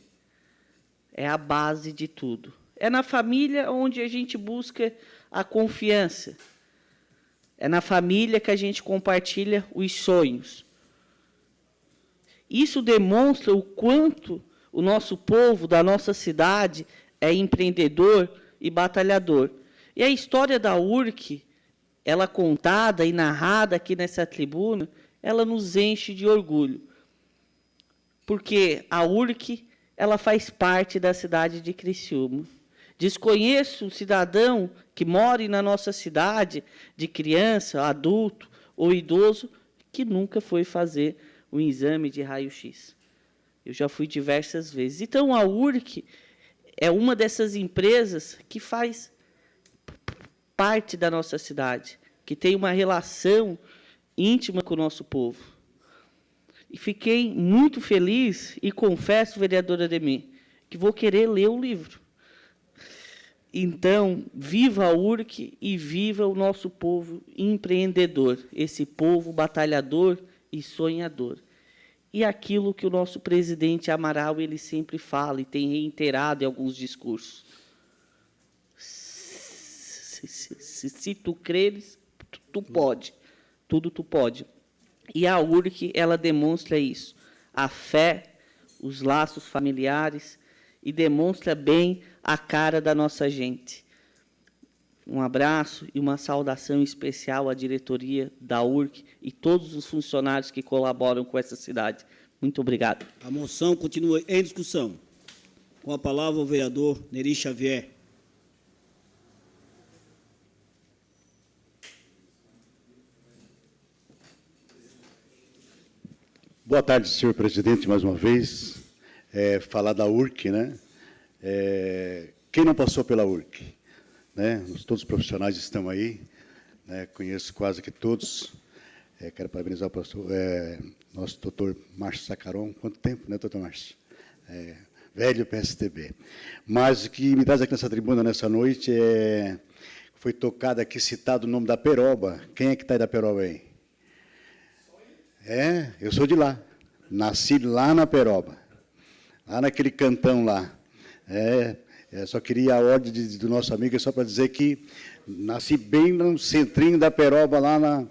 é a base de tudo. É na família onde a gente busca a confiança. É na família que a gente compartilha os sonhos. Isso demonstra o quanto o nosso povo, da nossa cidade, é empreendedor e batalhador. E a história da Urque, ela contada e narrada aqui nessa tribuna, ela nos enche de orgulho. Porque a Urque, ela faz parte da cidade de Criciúma. Desconheço um cidadão que more na nossa cidade, de criança, adulto ou idoso, que nunca foi fazer um exame de raio-x. Eu já fui diversas vezes. Então, a Urque é uma dessas empresas que faz parte da nossa cidade, que tem uma relação íntima com o nosso povo. E fiquei muito feliz e confesso, vereador Ademir, que vou querer ler o livro. Então, viva a Urque e viva o nosso povo empreendedor, esse povo batalhador e sonhador. E aquilo que o nosso presidente Amaral ele sempre fala e tem reiterado em alguns discursos. Se tu creres, tu pode. Tudo tu pode. E a Urque, ela demonstra isso. A fé, os laços familiares, e demonstra bem a cara da nossa gente. Um abraço e uma saudação especial à diretoria da Urque e todos os funcionários que colaboram com essa cidade. Muito obrigado. A moção continua em discussão. Com a palavra, o vereador Neri Xavier. Boa tarde, senhor presidente, mais uma vez. falar da URC, né? Quem não passou pela URC? Né? Todos os profissionais estão aí, né? Conheço quase que todos. Quero parabenizar o professor, nosso doutor Márcio Sacaron. Quanto tempo, né, doutor Márcio? Velho PSTB. Mas o que me traz aqui nessa tribuna nessa noite foi tocado aqui, citado o nome da Peroba. Quem é que está aí da Peroba aí? Eu sou de lá. Nasci lá na Peroba. Lá naquele cantão lá. Só queria a ordem do nosso amigo, só para dizer que nasci bem no centrinho da Peroba, lá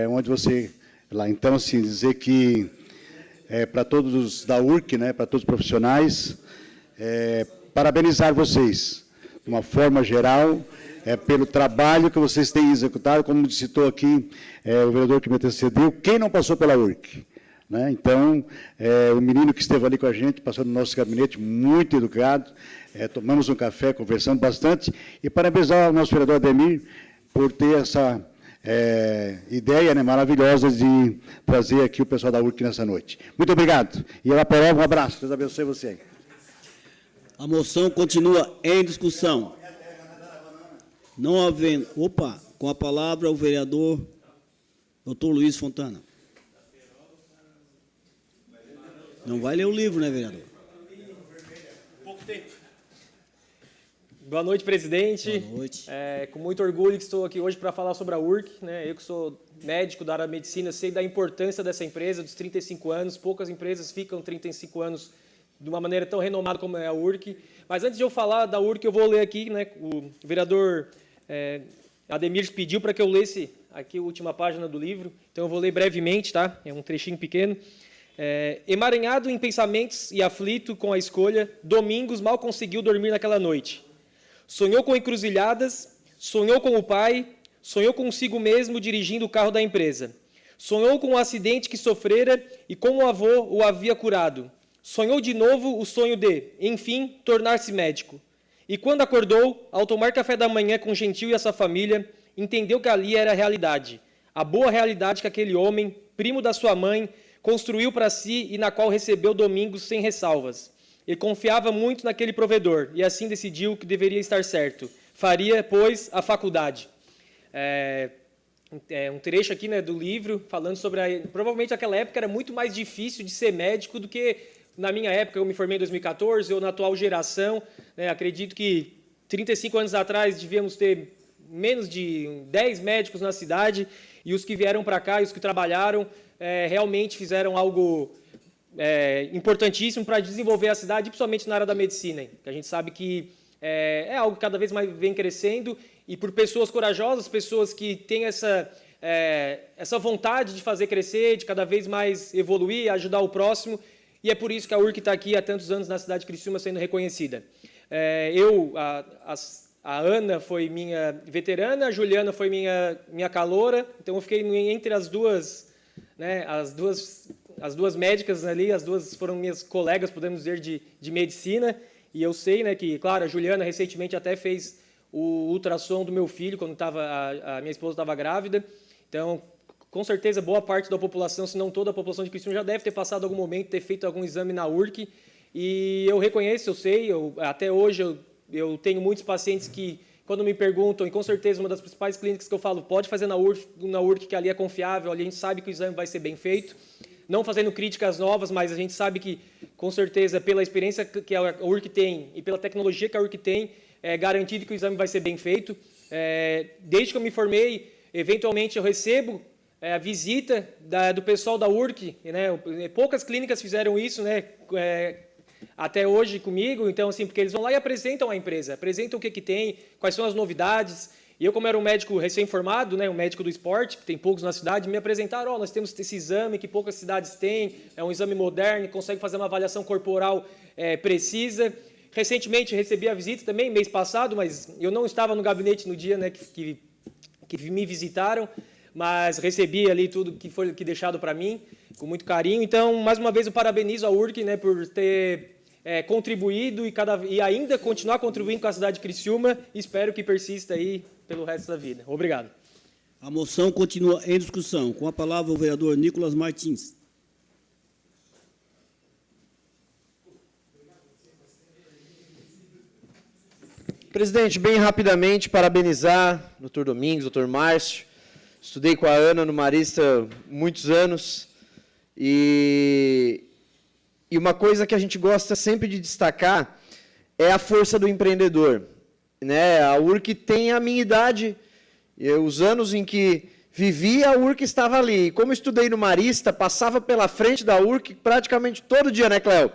onde você... Lá. Então, assim, dizer que para todos da URC, né, para todos os profissionais, parabenizar vocês, de uma forma geral, pelo trabalho que vocês têm executado, como citou aqui o vereador que me antecedeu, quem não passou pela URC? Né? Então, o menino que esteve ali com a gente, passou no nosso gabinete, muito educado, tomamos um café, conversamos bastante, e parabenizar o nosso vereador Ademir por ter essa ideia, né, maravilhosa de trazer aqui o pessoal da URC nessa noite. Muito obrigado. E ela Peroba, um abraço. Deus abençoe você. A moção continua em discussão. Não havendo... com a palavra o vereador Dr. Luiz Fontana. Não vai ler o livro, né, vereador? Pouco tempo. Boa noite, presidente. Boa noite. Com muito orgulho que estou aqui hoje para falar sobre a URC. Né? Eu que sou médico da área da medicina, sei da importância dessa empresa, dos 35 anos. Poucas empresas ficam 35 anos de uma maneira tão renomada como é a URC. Mas antes de eu falar da URC, eu vou ler aqui, né, o vereador Ademir pediu para que eu lesse aqui a última página do livro, então eu vou ler brevemente, tá? É um trechinho pequeno. Emaranhado em pensamentos e aflito com a escolha, Domingos mal conseguiu dormir naquela noite. Sonhou com encruzilhadas, sonhou com o pai, sonhou consigo mesmo dirigindo o carro da empresa. Sonhou com o acidente que sofrera e como o avô o havia curado. Sonhou de novo o sonho de, enfim, tornar-se médico. E quando acordou, ao tomar café da manhã com Gentil e a sua família, entendeu que ali era a realidade. A boa realidade que aquele homem, primo da sua mãe, construiu para si e na qual recebeu Domingos sem ressalvas. Ele confiava muito naquele provedor e assim decidiu que deveria estar certo. Faria, pois, a faculdade. Um trecho aqui, né, do livro falando sobre... Provavelmente naquela época era muito mais difícil de ser médico do que na minha época. Eu me formei em 2014, ou na atual geração. Né, acredito que 35 anos atrás devíamos ter menos de 10 médicos na cidade e os que vieram para cá e os que trabalharam realmente fizeram algo... importantíssimo para desenvolver a cidade, principalmente na área da medicina, que a gente sabe que é algo que cada vez mais vem crescendo, e por pessoas corajosas, pessoas que têm essa vontade de fazer crescer, de cada vez mais evoluir, ajudar o próximo, e é por isso que a URC está aqui há tantos anos na cidade de Criciúma sendo reconhecida. A Ana foi minha veterana, a Juliana foi minha caloura, então eu fiquei entre as duas, né, as duas médicas ali, as duas foram minhas colegas, podemos dizer, de medicina, e eu sei, né, que, claro, a Juliana recentemente até fez o ultrassom do meu filho, quando a minha esposa estava grávida, então, com certeza, boa parte da população, se não toda a população de Criciúma, já deve ter passado algum momento, ter feito algum exame na URC, e eu reconheço, eu sei, até hoje eu tenho muitos pacientes que, quando me perguntam, e com certeza uma das principais clínicas que eu falo, pode fazer na URC, que ali é confiável, ali a gente sabe que o exame vai ser bem feito, não fazendo críticas novas, mas a gente sabe que, com certeza, pela experiência que a URC tem e pela tecnologia que a URC tem, é garantido que o exame vai ser bem feito. Desde que eu me formei, eventualmente eu recebo a visita do pessoal da URC, né? Poucas clínicas fizeram isso, né? Até hoje comigo, então, assim, porque eles vão lá e apresentam a empresa, apresentam o que tem, quais são as novidades. E eu, como era um médico recém-formado, né, um médico do esporte, que tem poucos na cidade, me apresentaram, nós temos esse exame que poucas cidades têm, é um exame moderno, consegue fazer uma avaliação corporal precisa. Recentemente recebi a visita também, mês passado, mas eu não estava no gabinete no dia, né, que me visitaram, mas recebi ali tudo que foi deixado para mim, com muito carinho. Então, mais uma vez, eu parabenizo a URC, né, por ter contribuído e ainda continuar contribuindo com a cidade de Criciúma, e espero que persista aí pelo resto da vida. Obrigado. A moção continua em discussão. Com a palavra o vereador Nicolas Martins. Presidente, bem rapidamente, parabenizar o doutor Domingos, doutor Márcio. Estudei com a Ana no Marista muitos anos. E uma coisa que a gente gosta sempre de destacar é a força do empreendedor. Né? A URC tem a minha idade, os anos em que vivia, a URC estava ali. E como estudei no Marista, passava pela frente da URC praticamente todo dia, né, Cléo?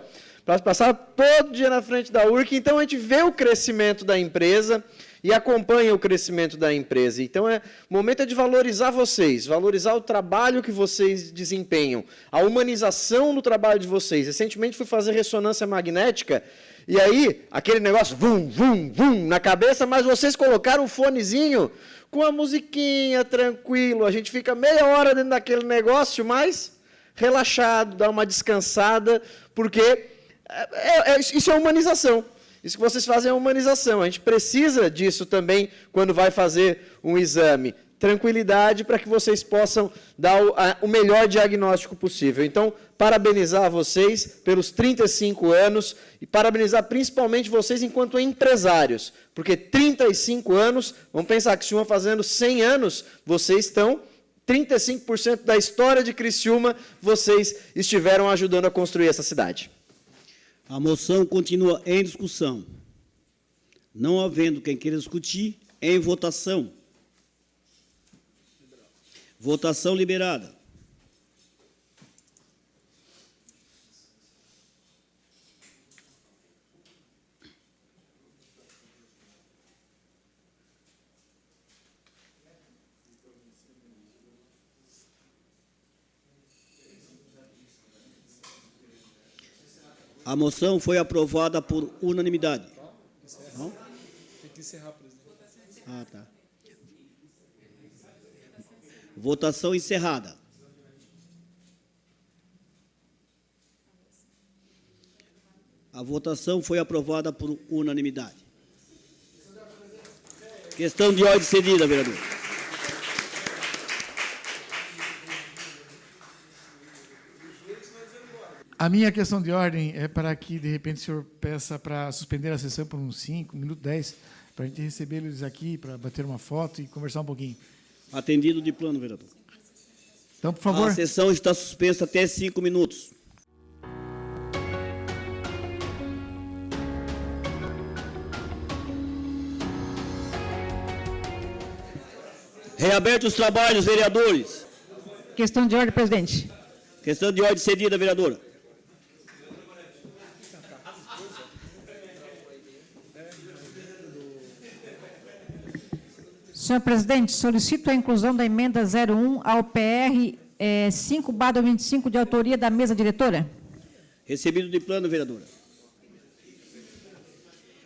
Passava todo dia na frente da URC, então a gente vê o crescimento da empresa e acompanha o crescimento da empresa. Então, o momento é de valorizar vocês, valorizar o trabalho que vocês desempenham, a humanização do trabalho de vocês. Recentemente fui fazer ressonância magnética, e aí, aquele negócio, vum, vum, vum, na cabeça, mas vocês colocaram um fonezinho com a musiquinha, tranquilo, a gente fica meia hora dentro daquele negócio, mas relaxado, dá uma descansada, porque isso é humanização. Isso que vocês fazem é humanização. A gente precisa disso também quando vai fazer um exame. Tranquilidade para que vocês possam dar o melhor diagnóstico possível. Então, parabenizar vocês pelos 35 anos e parabenizar principalmente vocês enquanto empresários, porque 35 anos, vamos pensar que se uma fazendo 100 anos, vocês estão 35% da história de Criciúma, vocês estiveram ajudando a construir essa cidade. A moção continua em discussão. Não havendo quem queira discutir, em votação. Votação liberada. A moção foi aprovada por unanimidade. Não? Tem que encerrar, presidente. Ah, tá. Votação encerrada. A votação foi aprovada por unanimidade. Questão de ordem cedida, vereador. A minha questão de ordem é para que, de repente, o senhor peça para suspender a sessão por uns 5 minutos, 10, para a gente receber eles aqui, para bater uma foto e conversar um pouquinho. Atendido de plano, vereador. Então, por favor. A sessão está suspensa até 5 minutos. Reabertos os trabalhos, vereadores. Questão de ordem, presidente. Questão de ordem cedida, vereadora. Senhor presidente, solicito a inclusão da emenda 01 ao PR 5/25 de autoria da mesa diretora. Recebido de plano, vereadora.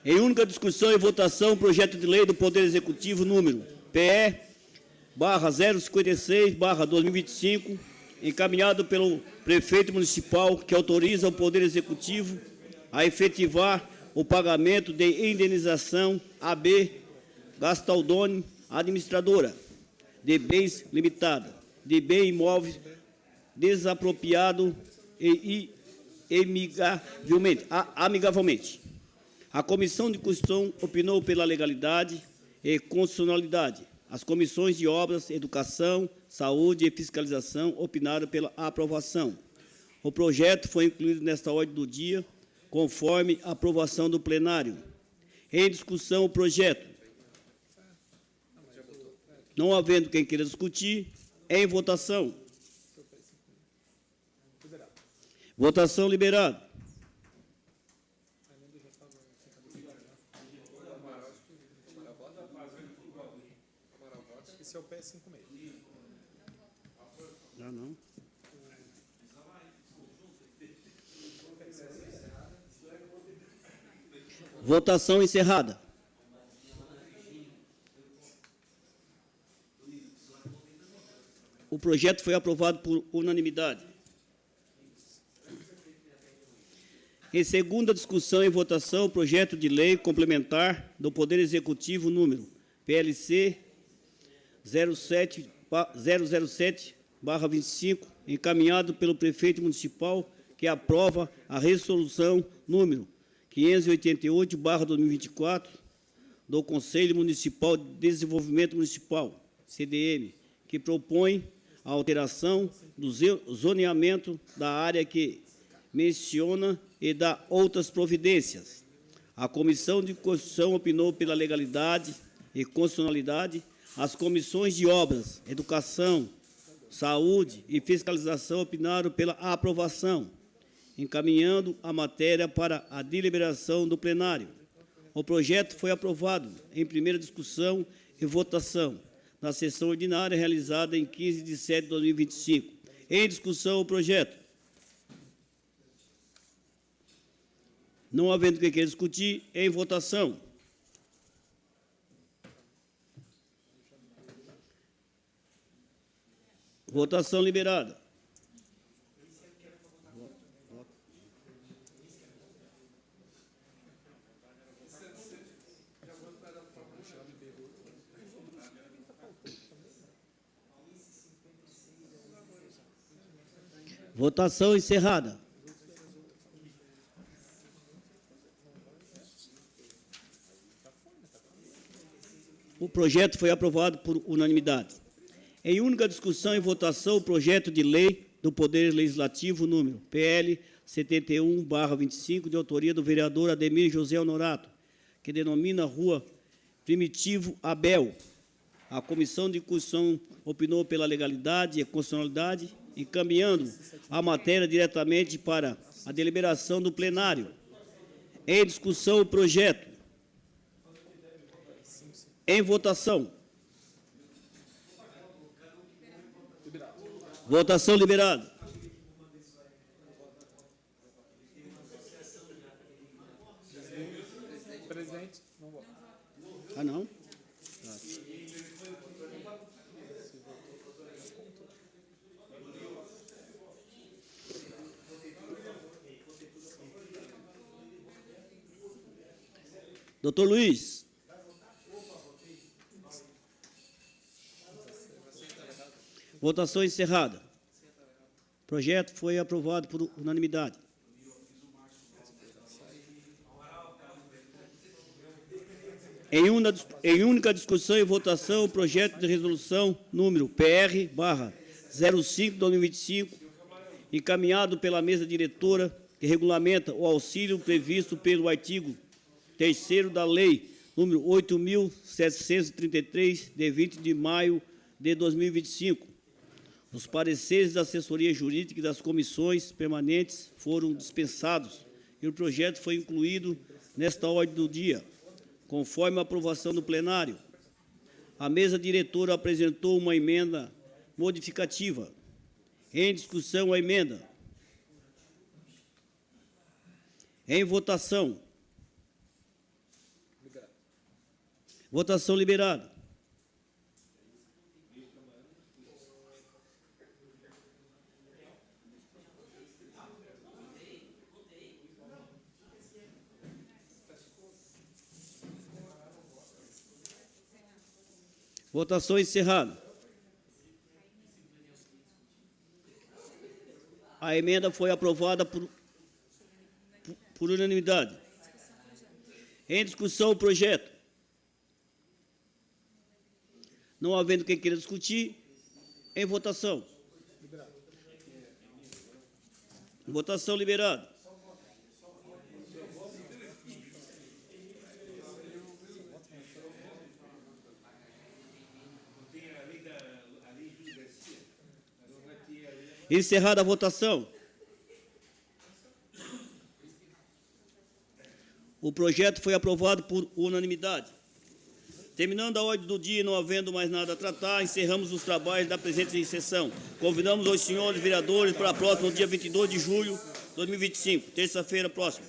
Em única discussão e votação, projeto de lei do Poder Executivo número PE/056/2025, encaminhado pelo prefeito municipal, que autoriza o Poder Executivo a efetivar o pagamento de indenização AB Gastaldoni, administradora de bens limitada, de bem imóvel desapropriado e amigavelmente. A Comissão de Constituição opinou pela legalidade e constitucionalidade. As comissões de Obras, Educação, Saúde e Fiscalização opinaram pela aprovação. O projeto foi incluído nesta ordem do dia, conforme a aprovação do plenário. Em discussão, o projeto. Não havendo quem queira discutir, em votação. Votação liberada. Esse é o P56. Não. Votação encerrada. O projeto foi aprovado por unanimidade. Em segunda discussão e votação, o projeto de lei complementar do Poder Executivo número PLC 007/25, encaminhado pelo prefeito municipal, que aprova a resolução número 588/2024, do Conselho Municipal de Desenvolvimento Municipal, CDM, que propõe a alteração do zoneamento da área que menciona e dá outras providências. A Comissão de Constituição opinou pela legalidade e constitucionalidade. As comissões de Obras, Educação, Saúde e Fiscalização opinaram pela aprovação, encaminhando a matéria para a deliberação do plenário. O projeto foi aprovado em primeira discussão e votação na sessão ordinária realizada em 15 de setembro de 2025. Em discussão o projeto. Não havendo que queira discutir, em votação. Votação liberada. Votação encerrada. O projeto foi aprovado por unanimidade. Em única discussão e votação, o projeto de lei do Poder Legislativo, número PL 71/25, de autoria do vereador Ademir José Honorato, que denomina Rua Primitivo Abel. A Comissão de Constituição opinou pela legalidade e constitucionalidade, encaminhando a matéria diretamente para a deliberação do plenário. Em discussão, o projeto. Em votação. Votação liberada. Presidente, não vota. Ah, não? Doutor Luiz. Votação encerrada. O projeto foi aprovado por unanimidade. Em única discussão e votação, o projeto de resolução número PR/05/2025, encaminhado pela mesa diretora, que regulamenta o auxílio previsto pelo artigo 3º da Lei número 8.733, de 20 de maio de 2025. Os pareceres da assessoria jurídica e das comissões permanentes foram dispensados e o projeto foi incluído nesta ordem do dia, conforme a aprovação do plenário. A mesa diretora apresentou uma emenda modificativa. Em discussão, a emenda. Em votação. Votação liberada. Votação encerrada. A emenda foi aprovada por unanimidade. Em discussão, o projeto. Não havendo quem queira discutir, em votação. Votação liberada. Encerrada a votação. O projeto foi aprovado por unanimidade. Terminando a ordem do dia e não havendo mais nada a tratar, encerramos os trabalhos da presente sessão. Convidamos os senhores vereadores para a próxima, dia 22 de julho de 2025, terça-feira próxima.